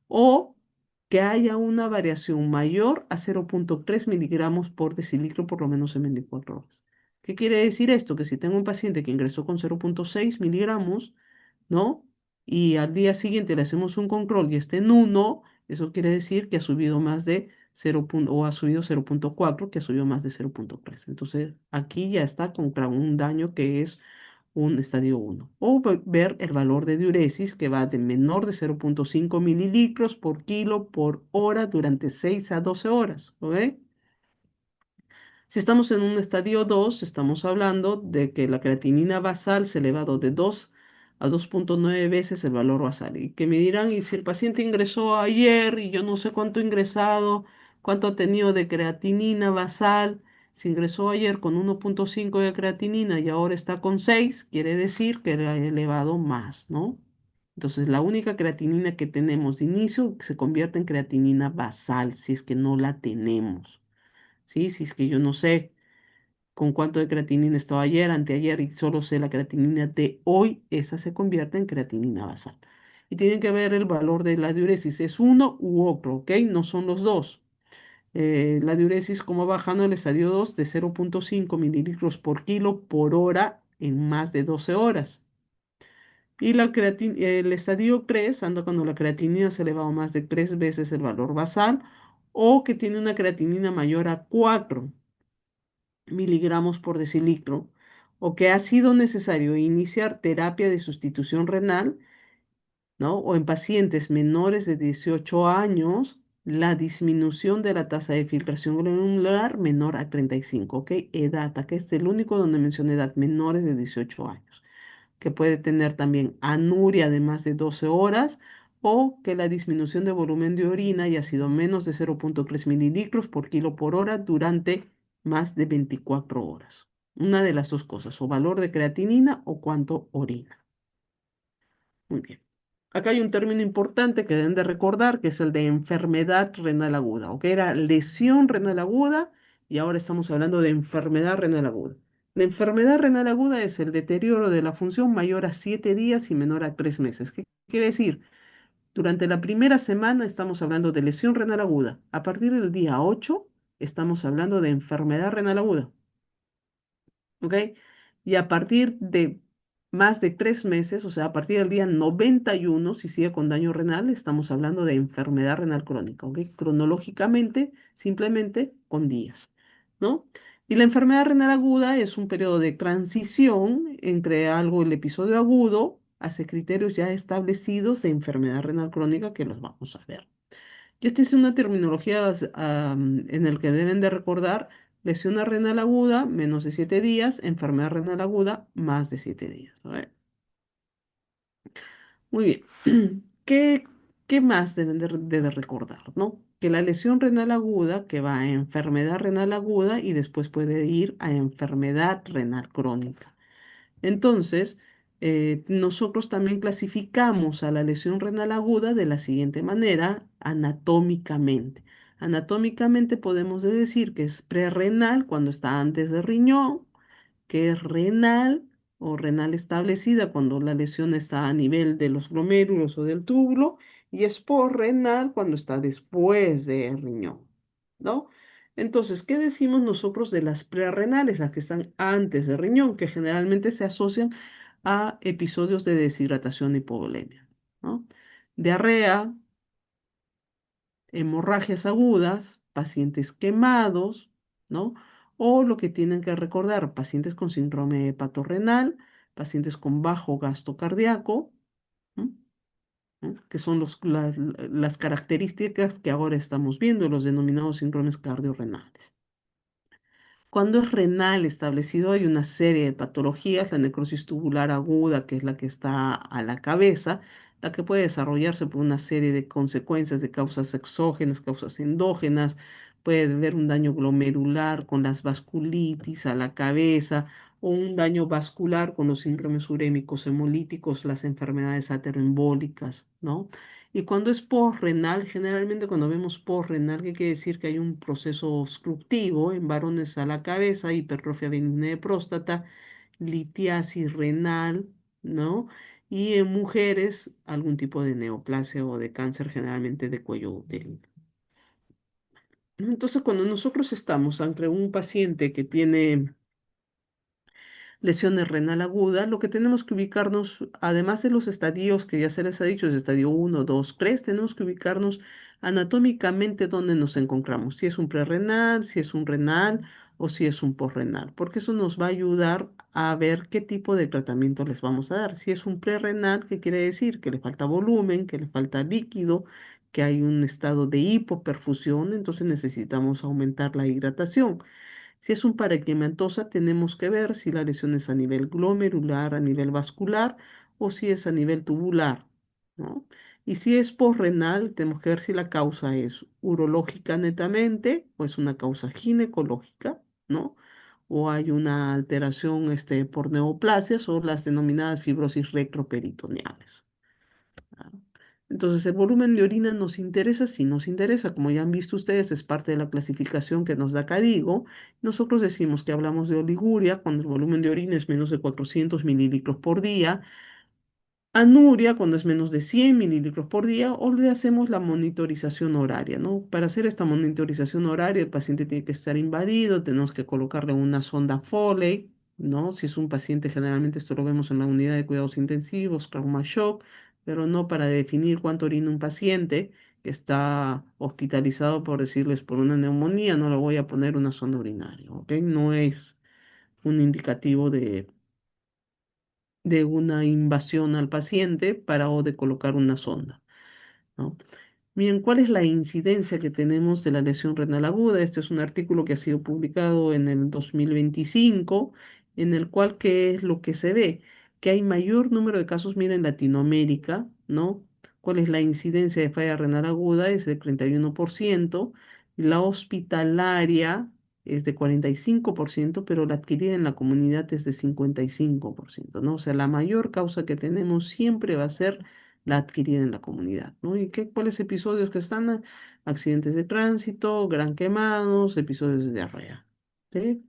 Speaker 1: O que haya una variación mayor a 0,3 miligramos por decilitro por lo menos en 24 horas. ¿Qué quiere decir esto? Que si tengo un paciente que ingresó con 0,6 miligramos, ¿no? Y al día siguiente le hacemos un control y está en 1, eso quiere decir que ha subido más de 0, o ha subido 0,4, que ha subido más de 0,3. Entonces, aquí ya está contra un daño que es un estadio uno. O ver el valor de diuresis que va de menor de 0,5 mililitros por kilo por hora durante 6 a 12 horas. ¿Ok? Si estamos en un estadio 2, estamos hablando de que la creatinina basal se ha elevado de 2 a 2,9 veces el valor basal. Y que me dirán, y si el paciente ingresó ayer y yo no sé cuánto ha ingresado, cuánto ha tenido de creatinina basal, si ingresó ayer con 1,5 de creatinina y ahora está con 6, quiere decir que era elevado más, ¿no? Entonces, la única creatinina que tenemos de inicio se convierte en creatinina basal, si es que no la tenemos. ¿Sí? Si es que yo no sé con cuánto de creatinina estaba ayer, anteayer y solo sé la creatinina de hoy, esa se convierte en creatinina basal. Y tienen que ver el valor de la diuresis, es uno u otro, ¿ok? No son los dos. La diuresis como baja en el estadio 2 de 0,5 mililitros por kilo por hora en más de 12 horas. Y el estadio 3 anda cuando la creatinina se eleva más de 3 veces el valor basal o que tiene una creatinina mayor a 4 miligramos por decilitro, o que ha sido necesario iniciar terapia de sustitución renal, ¿no? O en pacientes menores de 18 años, la disminución de la tasa de filtración glomerular menor a 35, ¿ok? Edad, acá es el único donde mencioné edad, menores de 18 años, que puede tener también anuria de más de 12 horas o que la disminución de volumen de orina haya sido menos de 0,3 mililitros por kilo por hora durante más de 24 horas. Una de las dos cosas, o valor de creatinina o cuánto orina. Muy bien. Acá hay un término importante que deben de recordar, que es el de enfermedad renal aguda, ¿ok? Era lesión renal aguda y ahora estamos hablando de enfermedad renal aguda. La enfermedad renal aguda es el deterioro de la función mayor a 7 días y menor a 3 meses. ¿Qué quiere decir? Durante la primera semana estamos hablando de lesión renal aguda. A partir del día 8 estamos hablando de enfermedad renal aguda. ¿Ok? Y a partir de más de 3 meses, o sea, a partir del día 91, si sigue con daño renal, estamos hablando de enfermedad renal crónica, ¿ok? Cronológicamente, simplemente con días. ¿no? Y la enfermedad renal aguda es un periodo de transición entre algo, el episodio agudo, hacia criterios ya establecidos de enfermedad renal crónica que los vamos a ver. Y esta es una terminología en el que deben de recordar lesión renal aguda, menos de 7 días, enfermedad renal aguda, más de 7 días. ¿Vale? Muy bien. ¿Qué más deben de recordar, ¿no? Que la lesión renal aguda, que va a enfermedad renal aguda y después puede ir a enfermedad renal crónica. Entonces, nosotros también clasificamos a la lesión renal aguda de la siguiente manera, anatómicamente. Anatómicamente podemos decir que es prerrenal cuando está antes de riñón, que es renal o renal establecida cuando la lesión está a nivel de los glomérulos o del túbulo, y es porrenal cuando está después de riñón, ¿no? Entonces, ¿qué decimos nosotros de las prerrenales, las que están antes de riñón, que generalmente se asocian a episodios de deshidratación y hipovolemia, ¿no? Diarrea, hemorragias agudas, pacientes quemados, ¿no? O lo que tienen que recordar, pacientes con síndrome hepatorrenal, pacientes con bajo gasto cardíaco, ¿no? ¿no? Que son las características que ahora estamos viendo, los denominados síndromes cardiorrenales. Cuando es renal establecido, hay una serie de patologías, la necrosis tubular aguda, que es la que está a la cabeza, la que puede desarrollarse por una serie de consecuencias de causas exógenas, causas endógenas, puede haber un daño glomerular con las vasculitis a la cabeza, o un daño vascular con los síndromes urémicos hemolíticos, las enfermedades ateroembólicas, ¿no? Y cuando es posrenal, generalmente cuando vemos posrenal, ¿qué quiere decir? Que hay un proceso obstructivo en varones a la cabeza, hipertrofia benigna de próstata, litiasis renal, ¿no? Y en mujeres, algún tipo de neoplasia o de cáncer, generalmente de cuello uterino. Entonces, cuando nosotros estamos ante un paciente que tiene lesiones renal aguda, lo que tenemos que ubicarnos, además de los estadios que ya se les ha dicho, es estadio 1, 2, 3, tenemos que ubicarnos anatómicamente dónde nos encontramos, si es un prerrenal, si es un renal o si es un posrenal, porque eso nos va a ayudar a ver qué tipo de tratamiento les vamos a dar. Si es un prerrenal, ¿qué quiere decir? Que le falta volumen, que le falta líquido, que hay un estado de hipoperfusión, entonces necesitamos aumentar la hidratación. Si es un parenquimatosa, tenemos que ver si la lesión es a nivel glomerular, a nivel vascular o si es a nivel tubular, ¿no? Y si es posrenal, tenemos que ver si la causa es urológica netamente o es una causa ginecológica, ¿no? O hay una alteración por neoplasias o las denominadas fibrosis retroperitoneales. ¿Ah? Entonces, el volumen de orina nos interesa, sí nos interesa, como ya han visto ustedes, es parte de la clasificación que nos da Cadigo. Nosotros decimos que hablamos de oliguria cuando el volumen de orina es menos de 400 mililitros por día, anuria cuando es menos de 100 mililitros por día, o le hacemos la monitorización horaria, ¿no? Para hacer esta monitorización horaria, el paciente tiene que estar invadido, tenemos que colocarle una sonda Foley, ¿no? Si es un paciente, generalmente esto lo vemos en la unidad de cuidados intensivos, trauma shock, pero no para definir cuánto orina un paciente que está hospitalizado, por decirles, por una neumonía, no le voy a poner una sonda urinaria, ¿ok? No es un indicativo de una invasión al paciente para o de colocar una sonda, ¿no? Bien, ¿cuál es la incidencia que tenemos de la lesión renal aguda? Este es un artículo que ha sido publicado en el 2025, en el cual, ¿qué es lo que se ve? Que hay mayor número de casos, mira, en Latinoamérica, ¿no? ¿Cuál es la incidencia de falla renal aguda? Es de 31%. La hospitalaria es de 45%, pero la adquirida en la comunidad es de 55%, ¿no? O sea, la mayor causa que tenemos siempre va a ser la adquirida en la comunidad, ¿no? ¿Y cuáles episodios que están? Accidentes de tránsito, gran quemados, episodios de diarrea. ¿Sí?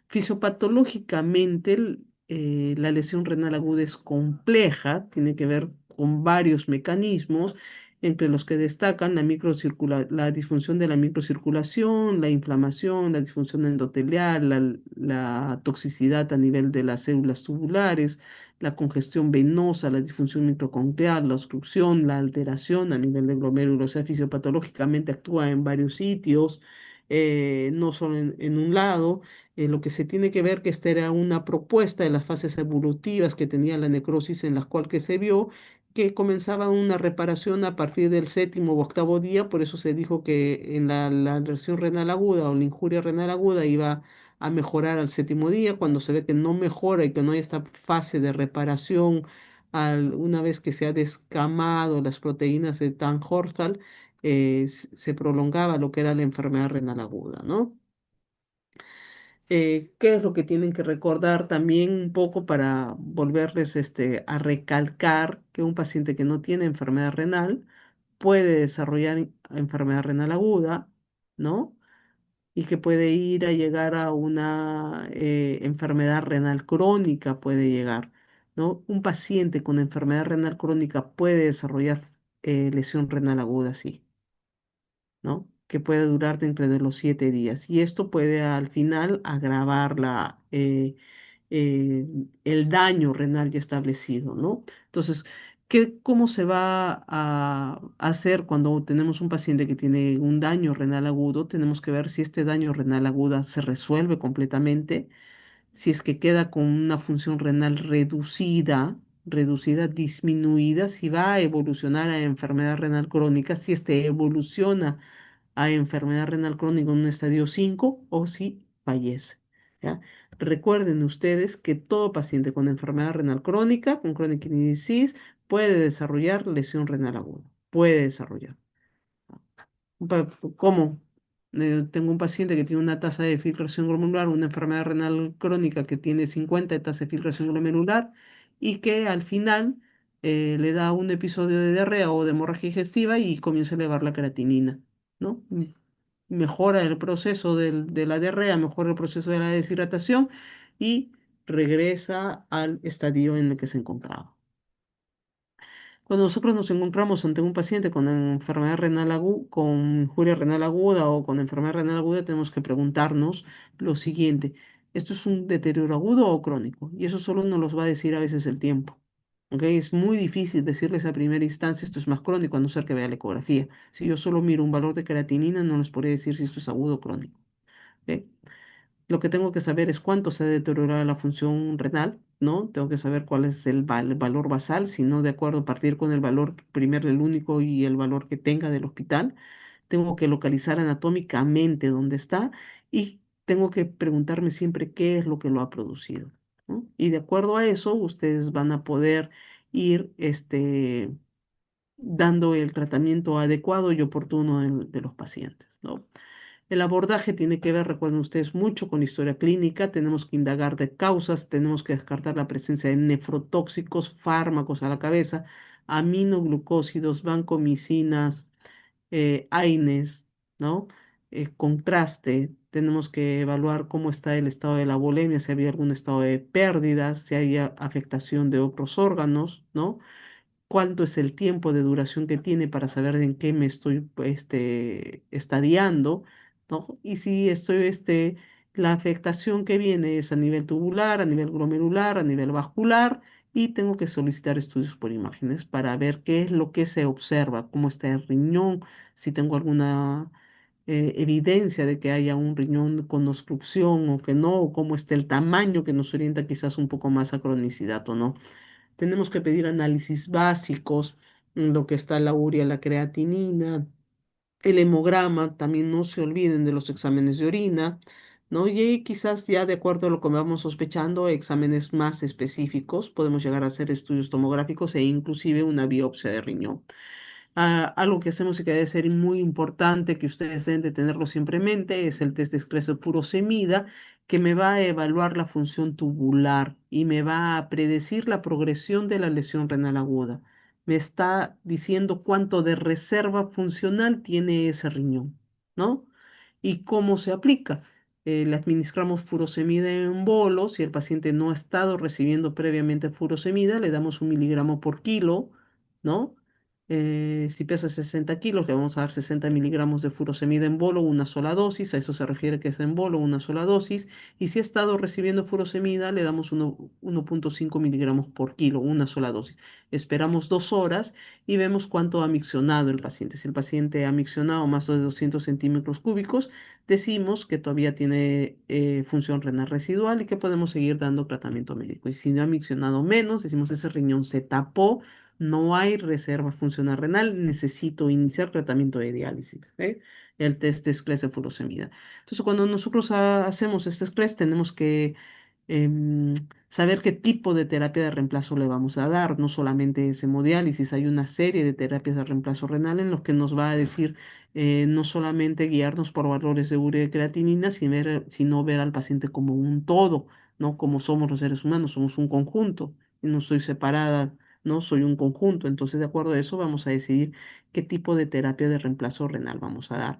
Speaker 1: Fisiopatológicamente, la lesión renal aguda es compleja, tiene que ver con varios mecanismos, entre los que destacan la disfunción de la microcirculación, la inflamación, la disfunción endotelial, la toxicidad a nivel de las células tubulares, la congestión venosa, la disfunción microcondrial, la obstrucción, la alteración a nivel de glomérulos. O sea, fisiopatológicamente actúa en varios sitios no solo en un lado. Lo que se tiene que ver que esta era una propuesta de las fases evolutivas que tenía la necrosis en las cuales que se vio que comenzaba una reparación a partir del séptimo o octavo día, por eso se dijo que en la lesión renal aguda o la injuria renal aguda iba a mejorar al séptimo día. Cuando se ve que no mejora y que no hay esta fase de reparación una vez que se ha descamado las proteínas de Tan-Horsfall, se prolongaba lo que era la enfermedad renal aguda, ¿no? ¿Qué es lo que tienen que recordar también un poco para volverles a recalcar que un paciente que no tiene enfermedad renal puede desarrollar enfermedad renal aguda, ¿no? Y que puede ir a llegar a una enfermedad renal crónica, puede llegar, ¿no? Un paciente con enfermedad renal crónica puede desarrollar lesión renal aguda, sí, ¿no? Que puede durar dentro de los 7 días. Y esto puede al final agravar eh, el daño renal ya establecido, ¿no? Entonces, ¿cómo se va a hacer cuando tenemos un paciente que tiene un daño renal agudo? Tenemos que ver si este daño renal aguda se resuelve completamente, si es que queda con una función renal reducida, disminuida, si va a evolucionar a enfermedad renal crónica, si este evoluciona a enfermedad renal crónica en un estadio 5 o si fallece. ¿Ya? Recuerden ustedes que todo paciente con enfermedad renal crónica, con chronic kidney disease, puede desarrollar lesión renal aguda. Puede desarrollar. ¿Cómo? Tengo un paciente que tiene una tasa de filtración glomerular, una enfermedad renal crónica que tiene 50 de tasa de filtración glomerular y que al final le da un episodio de diarrea o de hemorragia digestiva y comienza a elevar la creatinina, ¿no? Mejora el proceso de la diarrea, mejora el proceso de la deshidratación y regresa al estadio en el que se encontraba. Cuando nosotros nos encontramos ante un paciente con enfermedad renal aguda, con injuria renal aguda o con enfermedad renal aguda, tenemos que preguntarnos lo siguiente: ¿esto es un deterioro agudo o crónico? Y eso solo nos los va a decir a veces el tiempo. ¿Ok? Es muy difícil decirles a primera instancia esto es más crónico, a no ser que vea la ecografía. Si yo solo miro un valor de creatinina, no les podría decir si esto es agudo o crónico. ¿Ok? Lo que tengo que saber es cuánto se ha deteriorado la función renal, ¿no? Tengo que saber cuál es el valor basal, si no, de acuerdo, partir con el valor primero, el único y el valor que tenga del hospital. Tengo que localizar anatómicamente dónde está y tengo que preguntarme siempre qué es lo que lo ha producido, ¿no? Y de acuerdo a eso, ustedes van a poder ir, dando el tratamiento adecuado y oportuno de los pacientes, ¿no? El abordaje tiene que ver, recuerden ustedes, mucho con historia clínica. Tenemos que indagar de causas, tenemos que descartar la presencia de nefrotóxicos, fármacos a la cabeza, aminoglucósidos, vancomicinas, AINES, ¿no? Contraste, tenemos que evaluar cómo está el estado de la bulimia, si había algún estado de pérdida, si hay afectación de otros órganos, ¿no? Cuánto es el tiempo de duración que tiene para saber en qué me estoy estadiando, ¿no? Y si estoy, la afectación que viene es a nivel tubular, a nivel glomerular, a nivel vascular, y tengo que solicitar estudios por imágenes para ver qué es lo que se observa, cómo está el riñón, si tengo alguna evidencia de que haya un riñón con obstrucción o que no, o cómo está el tamaño que nos orienta quizás un poco más a cronicidad o no. Tenemos que pedir análisis básicos, lo que está la urea, la creatinina, el hemograma, también no se olviden de los exámenes de orina, ¿no? Y ahí quizás ya de acuerdo a lo que vamos sospechando, exámenes más específicos, podemos llegar a hacer estudios tomográficos e inclusive una biopsia de riñón. Algo que hacemos y que debe ser muy importante, que ustedes deben de tenerlo siempre en mente, es el test de expreso furosemida, que me va a evaluar la función tubular y me va a predecir la progresión de la lesión renal aguda. Me está diciendo cuánto de reserva funcional tiene ese riñón, ¿no? Y cómo se aplica. Le administramos furosemida en bolo. Si el paciente no ha estado recibiendo previamente furosemida, le damos 1 miligramo por kilo, ¿no? Si pesa 60 kilos, le vamos a dar 60 miligramos de furosemida en bolo, una sola dosis, a eso se refiere que es en bolo, una sola dosis. Y si ha estado recibiendo furosemida, le damos 1,5 miligramos por kilo, una sola dosis. Esperamos 2 horas y vemos cuánto ha miccionado el paciente. Si el paciente ha miccionado más de 200 centímetros cúbicos, decimos que todavía tiene función renal residual y que podemos seguir dando tratamiento médico. Y si no ha miccionado menos, decimos ese riñón se tapó, no hay reserva funcional renal, necesito iniciar tratamiento de diálisis. ¿Eh? El test de Scles de furosemida. Entonces, cuando nosotros hacemos este Scles, tenemos que em, saber qué tipo de terapia de reemplazo le vamos a dar. No solamente es hemodiálisis, hay una serie de terapias de reemplazo renal en los que nos va a decir no solamente guiarnos por valores de urea y creatinina, sino ver al paciente como un todo, ¿no? Como somos los seres humanos, somos un conjunto y no estoy separada, no soy un conjunto. Entonces, de acuerdo a eso, vamos a decidir qué tipo de terapia de reemplazo renal vamos a dar.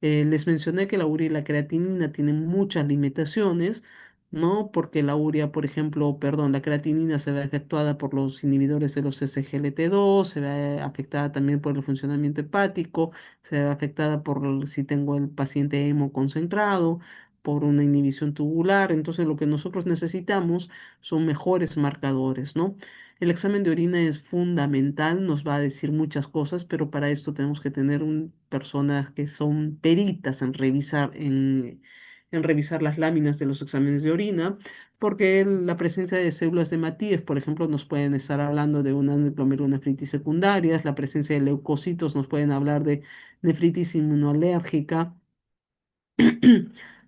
Speaker 1: Les mencioné que la urea y la creatinina tienen muchas limitaciones, ¿no? Porque la urea, por ejemplo, perdón, la creatinina se ve afectada por los inhibidores de los SGLT2, se ve afectada también por el funcionamiento hepático, se ve afectada si tengo el paciente hemo concentrado, por una inhibición tubular. Entonces, lo que nosotros necesitamos son mejores marcadores, ¿no? El examen de orina es fundamental, nos va a decir muchas cosas, pero para esto tenemos que tener personas que son peritas en revisar las láminas de los exámenes de orina, porque la presencia de células de Matías, por ejemplo, nos pueden estar hablando de una glomerulonefritis secundaria, la presencia de leucocitos nos pueden hablar de nefritis inmunoalérgica.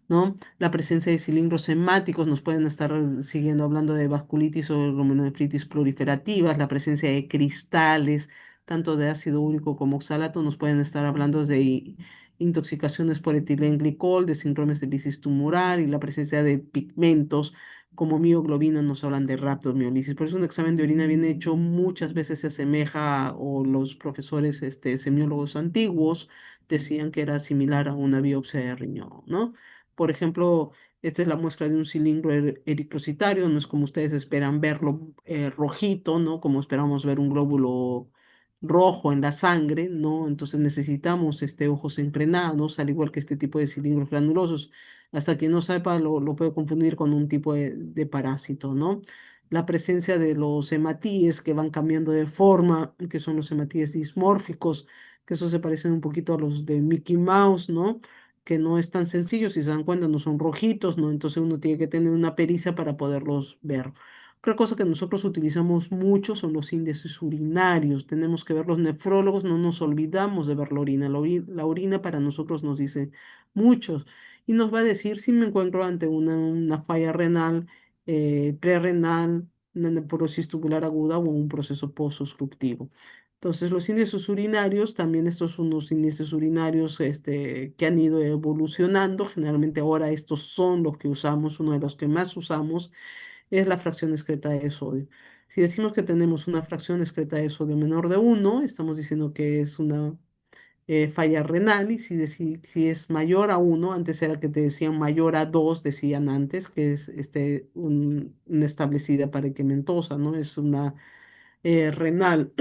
Speaker 1: ¿No? La presencia de cilindros hemáticos nos pueden estar siguiendo hablando de vasculitis o glomerulonefritis proliferativas, la presencia de cristales, tanto de ácido úrico como oxalato, nos pueden estar hablando de intoxicaciones por etilenglicol, de síndromes de lisis tumoral y la presencia de pigmentos como mioglobina nos hablan de rhabdomiolisis. Por eso un examen de orina bien hecho muchas veces se asemeja o los profesores semiólogos antiguos decían que era similar a una biopsia de riñón, ¿no? Por ejemplo, esta es la muestra de un cilindro eritrocitario, no es como ustedes esperan verlo rojito, ¿no? Como esperamos ver un glóbulo rojo en la sangre, ¿no? Entonces necesitamos ojos encrenados, al igual que este tipo de cilindros granulosos. Hasta quien no sepa lo puede confundir con un tipo de parásito, ¿no? La presencia de los hematíes que van cambiando de forma, que son los hematíes dismórficos, que esos se parecen un poquito a los de Mickey Mouse, ¿no? Que no es tan sencillo, si se dan cuenta, no son rojitos, ¿no? Entonces uno tiene que tener una pericia para poderlos ver. Otra cosa que nosotros utilizamos mucho son los índices urinarios. Tenemos que ver los nefrólogos, no nos olvidamos de ver la orina. La orina para nosotros nos dice mucho y nos va a decir si me encuentro ante una falla renal, prerrenal, una necrosis tubular aguda o un proceso post-obstructivo. Entonces, los índices urinarios, también estos son unos índices urinarios que han ido evolucionando. Generalmente ahora estos son los que usamos, uno de los que más usamos es la fracción excreta de sodio. Si decimos que tenemos una fracción excreta de sodio menor de 1, estamos diciendo que es una falla renal y si es mayor a 1, antes era que te decían mayor a 2, decían antes, que es una establecida parenquimatosa, ¿no? Es una renal.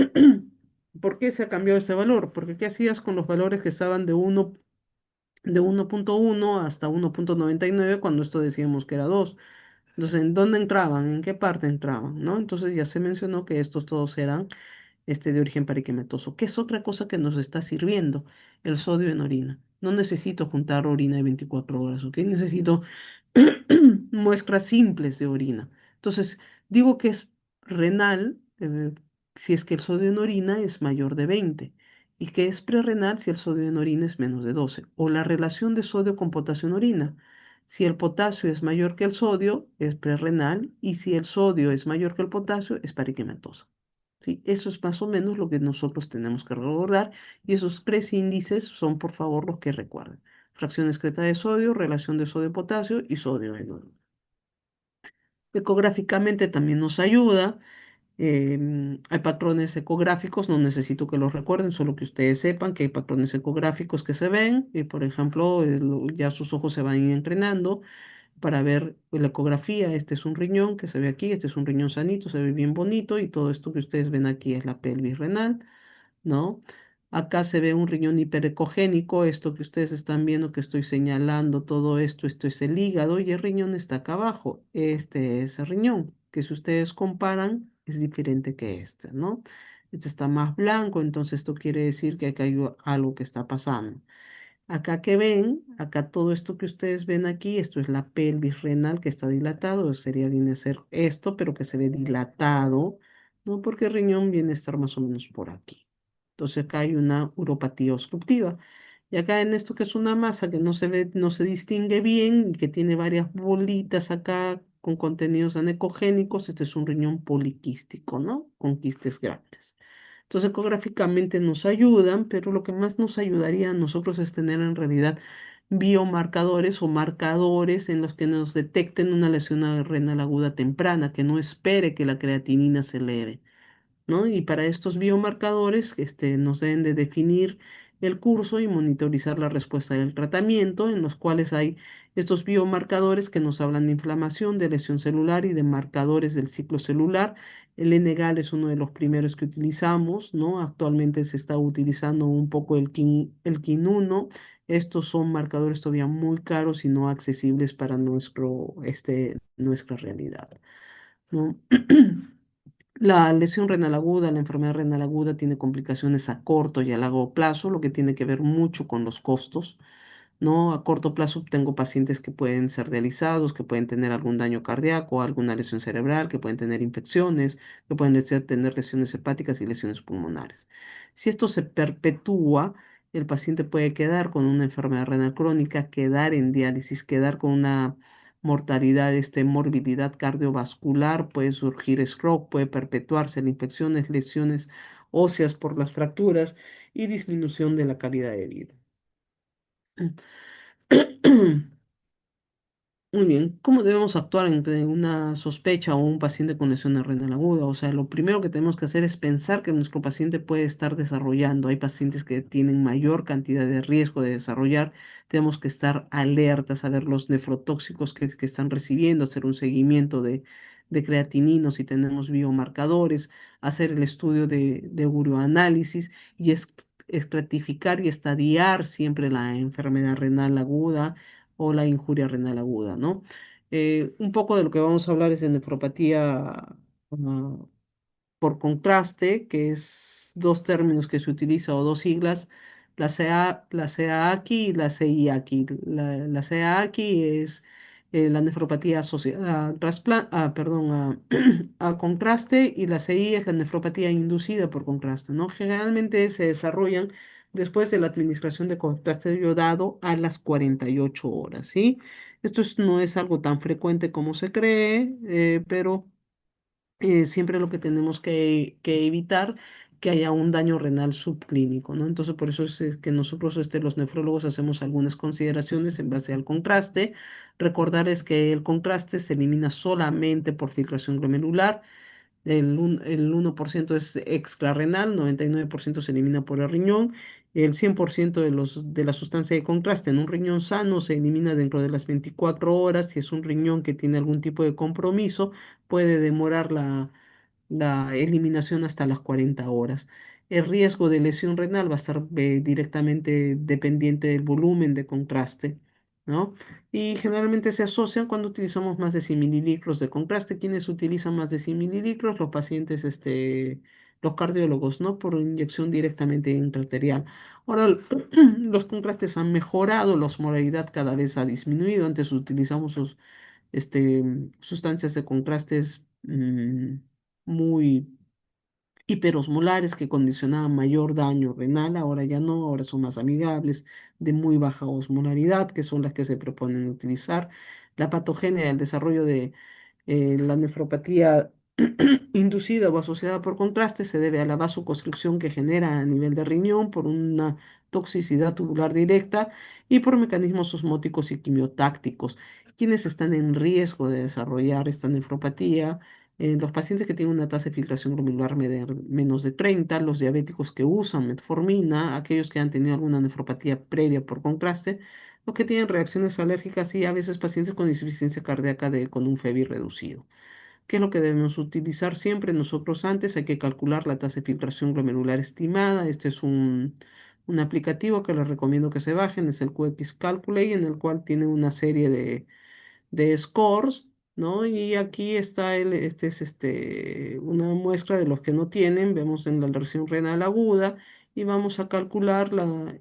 Speaker 1: ¿Por qué se ha cambiado ese valor? Porque ¿qué hacías con los valores que estaban de 1,1 hasta 1,99 cuando esto decíamos que era 2? Entonces, ¿en dónde entraban? ¿En qué parte entraban? ¿No? Entonces ya se mencionó que estos todos eran de origen periquematoso, que es otra cosa que nos está sirviendo, el sodio en orina. No necesito juntar orina de 24 horas, ¿ok? Necesito muestras simples de orina. Entonces, digo que es renal si es que el sodio en orina es mayor de 20 y que es prerrenal si el sodio en orina es menos de 12. O la relación de sodio con potasio en orina. Si el potasio es mayor que el sodio, es prerrenal y si el sodio es mayor que el potasio, es periquematosa. ¿Sí? Eso es más o menos lo que nosotros tenemos que recordar y esos tres índices son, por favor, los que recuerden. Fracción excreta de sodio, relación de sodio-potasio y sodio en orina. Ecográficamente también nos ayuda. Hay patrones ecográficos, no necesito que los recuerden, solo que ustedes sepan que hay patrones ecográficos que se ven. Y por ejemplo, ya sus ojos se van a ir entrenando para ver la ecografía. Este es un riñón que se ve aquí, este es un riñón sanito, se ve bien bonito y todo esto que ustedes ven aquí es la pelvis renal. ¿no? Acá se ve un riñón hiperecogénico, esto que ustedes están viendo que estoy señalando, todo esto es el hígado y el riñón está acá abajo. Este es el riñón, que si ustedes comparan es diferente que este, ¿no? Este está más blanco, entonces esto quiere decir que acá hay algo que está pasando. Acá que ven, acá todo esto que ustedes ven aquí, esto es la pelvis renal que está dilatado, sería viene a ser esto, pero que se ve dilatado, ¿no? Porque el riñón viene a estar más o menos por aquí. Entonces acá hay una uropatía obstructiva. Y acá en esto que es una masa que no se ve, no se distingue bien y que tiene varias bolitas acá con contenidos anecogénicos, este es un riñón poliquístico, ¿no? Con quistes grandes. Entonces, ecográficamente nos ayudan, pero lo que más nos ayudaría a nosotros es tener en realidad biomarcadores o marcadores en los que nos detecten una lesión renal aguda temprana, que no espere que la creatinina se eleve. ¿No? Y para estos biomarcadores, nos deben de definir el curso y monitorizar la respuesta del tratamiento, en los cuales hay estos biomarcadores que nos hablan de inflamación, de lesión celular y de marcadores del ciclo celular. El N-gal es uno de los primeros que utilizamos, ¿no? Actualmente se está utilizando un poco el KIN 1. Estos son marcadores todavía muy caros y no accesibles para nuestra realidad, ¿no? La lesión renal aguda, la enfermedad renal aguda tiene complicaciones a corto y a largo plazo, lo que tiene que ver mucho con los costos, ¿no? A corto plazo tengo pacientes que pueden ser dializados, que pueden tener algún daño cardíaco, alguna lesión cerebral, que pueden tener infecciones, que pueden tener lesiones hepáticas y lesiones pulmonares. Si esto se perpetúa, el paciente puede quedar con una enfermedad renal crónica, quedar en diálisis, quedar con una mortalidad, morbilidad cardiovascular, puede surgir stroke, puede perpetuarse la infecciones, lesiones óseas por las fracturas y disminución de la calidad de vida. Muy bien, ¿cómo debemos actuar ante una sospecha o un paciente con lesión renal aguda? O sea, lo primero que tenemos que hacer es pensar que nuestro paciente puede estar desarrollando. Hay pacientes que tienen mayor cantidad de riesgo de desarrollar. Tenemos que estar alertas a ver los nefrotóxicos que están recibiendo, hacer un seguimiento de creatinina si tenemos biomarcadores, hacer el estudio de uroanálisis y estratificar y estadiar siempre la enfermedad renal aguda o la injuria renal aguda, ¿no? Un poco de lo que vamos a hablar es de nefropatía por contraste, que es dos términos que se utiliza o dos siglas, la CAAQI y la CIAQI. La CAAQI es la nefropatía asociada perdón, a contraste y la CI es la nefropatía inducida por contraste, ¿no? Generalmente se desarrollan después de la administración de contraste yodado a las 48 horas, ¿sí? No es algo tan frecuente como se cree, pero siempre lo que tenemos que evitar que haya un daño renal subclínico, ¿no? Entonces, por eso es que nosotros, los nefrólogos, hacemos algunas consideraciones en base al contraste. Recordar es que el contraste se elimina solamente por filtración glomerular. El 1% es extrarrenal, 99% se elimina por el riñón. El 100% de la sustancia de contraste en un riñón sano se elimina dentro de las 24 horas. Si es un riñón que tiene algún tipo de compromiso, puede demorar la eliminación hasta las 40 horas. El riesgo de lesión renal va a estar directamente dependiente del volumen de contraste, ¿no? Y generalmente se asocian cuando utilizamos más de 100 mililitros de contraste. ¿Quiénes utilizan más de 100 mililitros? Los pacientes, los cardiólogos, ¿no? Por inyección directamente intraarterial. Ahora, los contrastes han mejorado, la osmolaridad cada vez ha disminuido. Antes utilizamos sustancias de contrastes muy hiperosmolares que condicionaban mayor daño renal, ahora ya no, ahora son más amigables, de muy baja osmolaridad, que son las que se proponen utilizar. La patogenia, el desarrollo de la nefropatía inducida o asociada por contraste se debe a la vasoconstricción que genera a nivel de riñón por una toxicidad tubular directa y por mecanismos osmóticos y quimiotácticos. Quienes están en riesgo de desarrollar esta nefropatía, los pacientes que tienen una tasa de filtración glomerular menos de 30, los diabéticos que usan metformina, aquellos que han tenido alguna nefropatía previa por contraste, los que tienen reacciones alérgicas y a veces pacientes con insuficiencia cardíaca con un FEBI reducido. ¿Qué es lo que debemos utilizar siempre? Nosotros antes hay que calcular la tasa de filtración glomerular estimada. Este es un aplicativo que les recomiendo que se bajen, es el QX Calculate, en el cual tiene una serie de scores, ¿no? Y aquí está este es una muestra de los que no tienen, vemos en la lesión renal aguda y vamos a calcular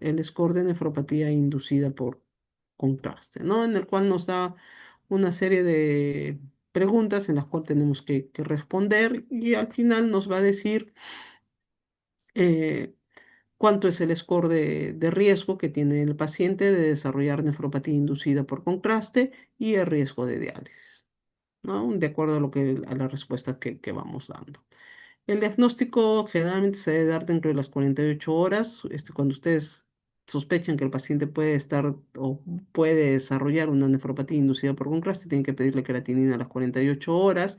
Speaker 1: el score de nefropatía inducida por contraste, ¿no? En el cual nos da una serie de preguntas en las cuales tenemos que responder y al final nos va a decir eh, cuánto es el score de riesgo que tiene el paciente de desarrollar nefropatía inducida por contraste y el riesgo de diálisis, ¿no? De acuerdo a a la respuesta que vamos dando. El diagnóstico generalmente se debe dar dentro de las 48 horas. Cuando ustedes sospechan que el paciente puede estar o puede desarrollar una nefropatía inducida por contraste, tienen que pedirle creatinina a las 48 horas.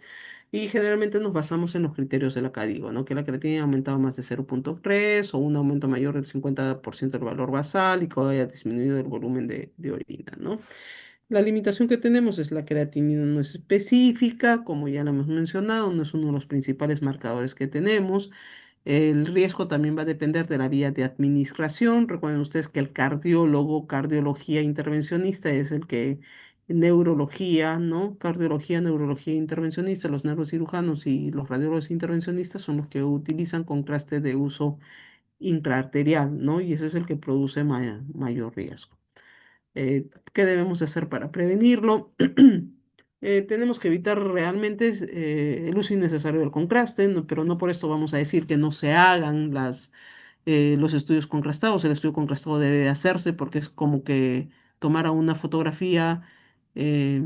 Speaker 1: Y generalmente nos basamos en los criterios de la CADIGO, ¿no? Que la creatinina ha aumentado más de 0,3 o un aumento mayor del 50% del valor basal y que haya disminuido el volumen de orina, ¿no? La limitación que tenemos es la creatinina no es específica, como ya lo hemos mencionado, no es uno de los principales marcadores que tenemos. El riesgo también va a depender de la vía de administración. Recuerden ustedes que el cardiólogo, cardiología intervencionista es el que neurología, ¿no? Cardiología, neurología intervencionista, los neurocirujanos y los radiólogos intervencionistas son los que utilizan contraste de uso intraarterial, ¿no? Y ese es el que produce mayor riesgo. ¿Qué debemos hacer para prevenirlo? Tenemos que evitar realmente el uso innecesario del contraste, pero no por esto vamos a decir que no se hagan los estudios contrastados. El estudio contrastado debe de hacerse porque es como que tomar una fotografía eh,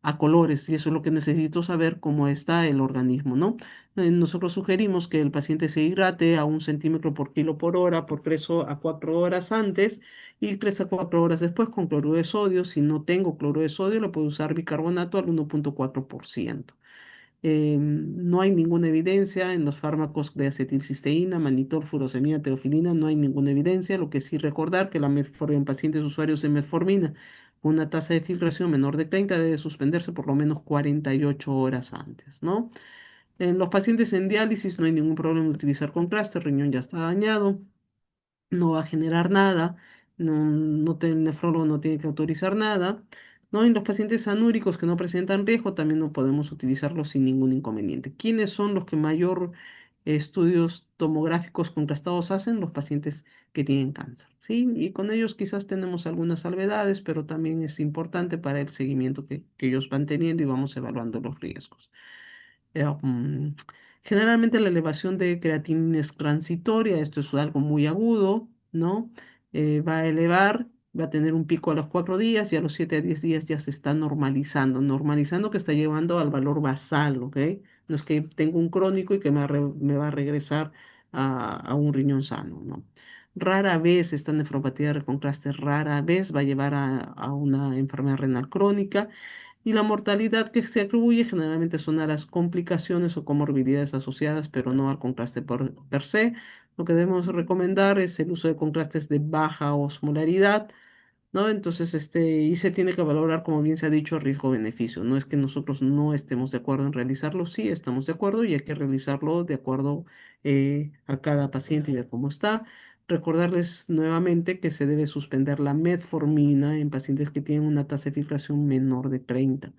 Speaker 1: a colores y eso es lo que necesito saber cómo está el organismo, ¿no? Nosotros sugerimos que el paciente se hidrate a 1 cm/kg/h por 3 a 4 horas antes y 3 a 4 horas después con cloruro de sodio. Si no tengo cloruro de sodio, lo puedo usar bicarbonato al 1,4%. No hay ninguna evidencia en los fármacos de acetilcisteína, mannitol, furosemida, teofilina, no hay ninguna evidencia. Lo que sí recordar que la metformina en pacientes usuarios de metformina con una tasa de filtración menor de 30 debe suspenderse por lo menos 48 horas antes, ¿no? En los pacientes en diálisis no hay ningún problema en utilizar contraste, el riñón ya está dañado, no va a generar nada, el nefrólogo no tiene que autorizar nada, ¿no? En los pacientes anúricos que no presentan riesgo también no podemos utilizarlos sin ningún inconveniente. ¿Quiénes son los que mayor estudios tomográficos contrastados hacen? Los pacientes que tienen cáncer, ¿sí? Y con ellos quizás tenemos algunas salvedades, pero también es importante para el seguimiento que ellos van teniendo y vamos evaluando los riesgos. Eh, mm, Generalmente la elevación de creatinina es transitoria, esto es algo muy agudo, ¿no? Va a elevar, va a tener un pico a los 4 días y a los 7 a 10 días ya se está normalizando que está llevando al valor basal, ¿ok? No es que tengo un crónico y que me va a regresar a un riñón sano, ¿no? Rara vez esta nefropatía de contraste, rara vez va a llevar a una enfermedad renal crónica y la mortalidad que se atribuye generalmente son a las complicaciones o comorbilidades asociadas, pero no al contraste per se. Lo que debemos recomendar es el uso de contrastes de baja osmolaridad, ¿no? Entonces, y se tiene que valorar, como bien se ha dicho, riesgo-beneficio. No es que nosotros no estemos de acuerdo en realizarlo, sí estamos de acuerdo y hay que realizarlo de acuerdo a cada paciente y de cómo está. Recordarles nuevamente que se debe suspender la metformina en pacientes que tienen una tasa de filtración menor de 30,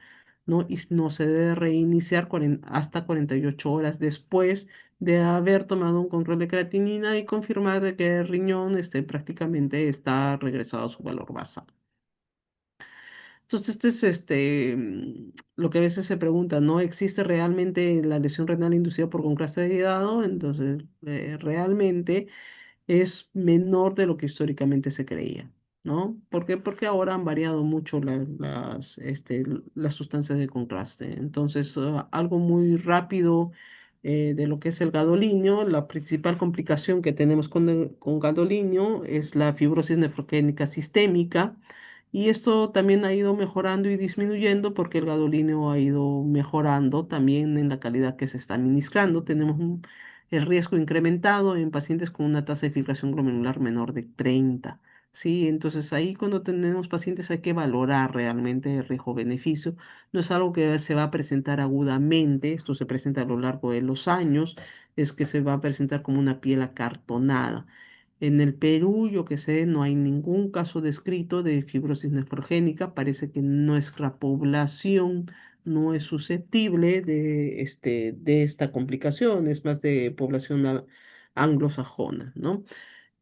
Speaker 1: ¿no? Y no se debe reiniciar hasta 48 horas después de haber tomado un control de creatinina y confirmar de que el riñón prácticamente está regresado a su valor basal. Entonces, lo que a veces se pregunta, ¿no existe realmente la lesión renal inducida por contraste de hígado? Entonces, realmente es menor de lo que históricamente se creía, ¿no? ¿Por qué? Porque ahora han variado mucho las sustancias de contraste. Entonces, algo muy rápido de lo que es el gadolinio, la principal complicación que tenemos con gadolinio es la fibrosis nefroquénica sistémica. Y esto también ha ido mejorando y disminuyendo porque el gadolinio ha ido mejorando también en la calidad que se está administrando. Tenemos el riesgo incrementado en pacientes con una tasa de filtración glomerular menor de 30. ¿sí? Entonces ahí cuando tenemos pacientes hay que valorar realmente el riesgo-beneficio. No es algo que se va a presentar agudamente, esto se presenta a lo largo de los años, es que se va a presentar como una piel acartonada. En el Perú, yo que sé, no hay ningún caso descrito de fibrosis nefrogénica. Parece que nuestra población no es susceptible de esta complicación, es más de población anglosajona, ¿no?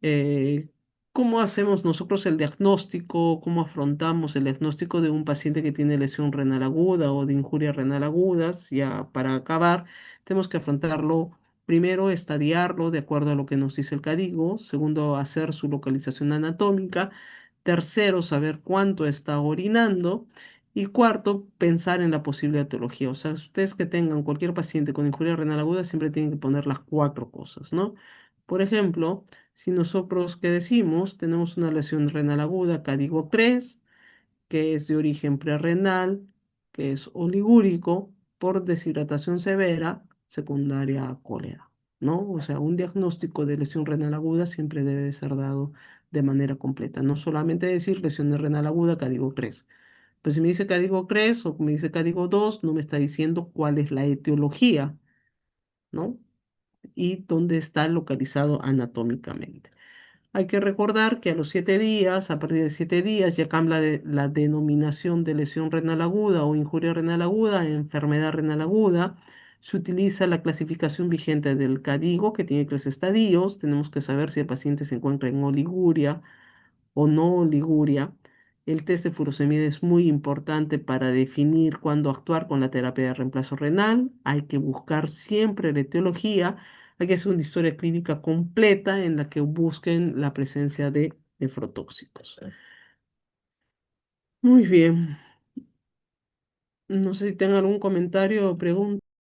Speaker 1: eh, ¿Cómo hacemos nosotros el diagnóstico? ¿Cómo afrontamos el diagnóstico de un paciente que tiene lesión renal aguda o de injuria renal agudas? Ya para acabar, tenemos que afrontarlo. Primero, estadiarlo de acuerdo a lo que nos dice el CADIGO. Segundo, hacer su localización anatómica. Tercero, saber cuánto está orinando. Y cuarto, pensar en la posible etiología. O sea, ustedes que tengan cualquier paciente con injuria renal aguda, siempre tienen que poner las cuatro cosas, ¿no? Por ejemplo, si nosotros, ¿qué decimos? Tenemos una lesión renal aguda, acá digo 3, que es de origen prerrenal, que es oligúrico por deshidratación severa secundaria a cólera, ¿no? O sea, un diagnóstico de lesión renal aguda siempre debe de ser dado de manera completa, no solamente decir lesión de renal aguda, digo 3. Pues si me dice digo 3 o me dice digo 2, no me está diciendo cuál es la etiología, ¿no? Y dónde está localizado anatómicamente. Hay que recordar que a los 7 días, a partir de 7 días, ya cambia la denominación de lesión renal aguda o injuria renal aguda a enfermedad renal aguda. Se utiliza la clasificación vigente del CADIGO, que tiene 3 estadios. Tenemos que saber si el paciente se encuentra en oliguria o no oliguria. El test de furosemida es muy importante para definir cuándo actuar con la terapia de reemplazo renal. Hay que buscar siempre la etiología. Hay que hacer una historia clínica completa en la que busquen la presencia de nefrotóxicos. Muy bien. No sé si tengan algún comentario o pregunta.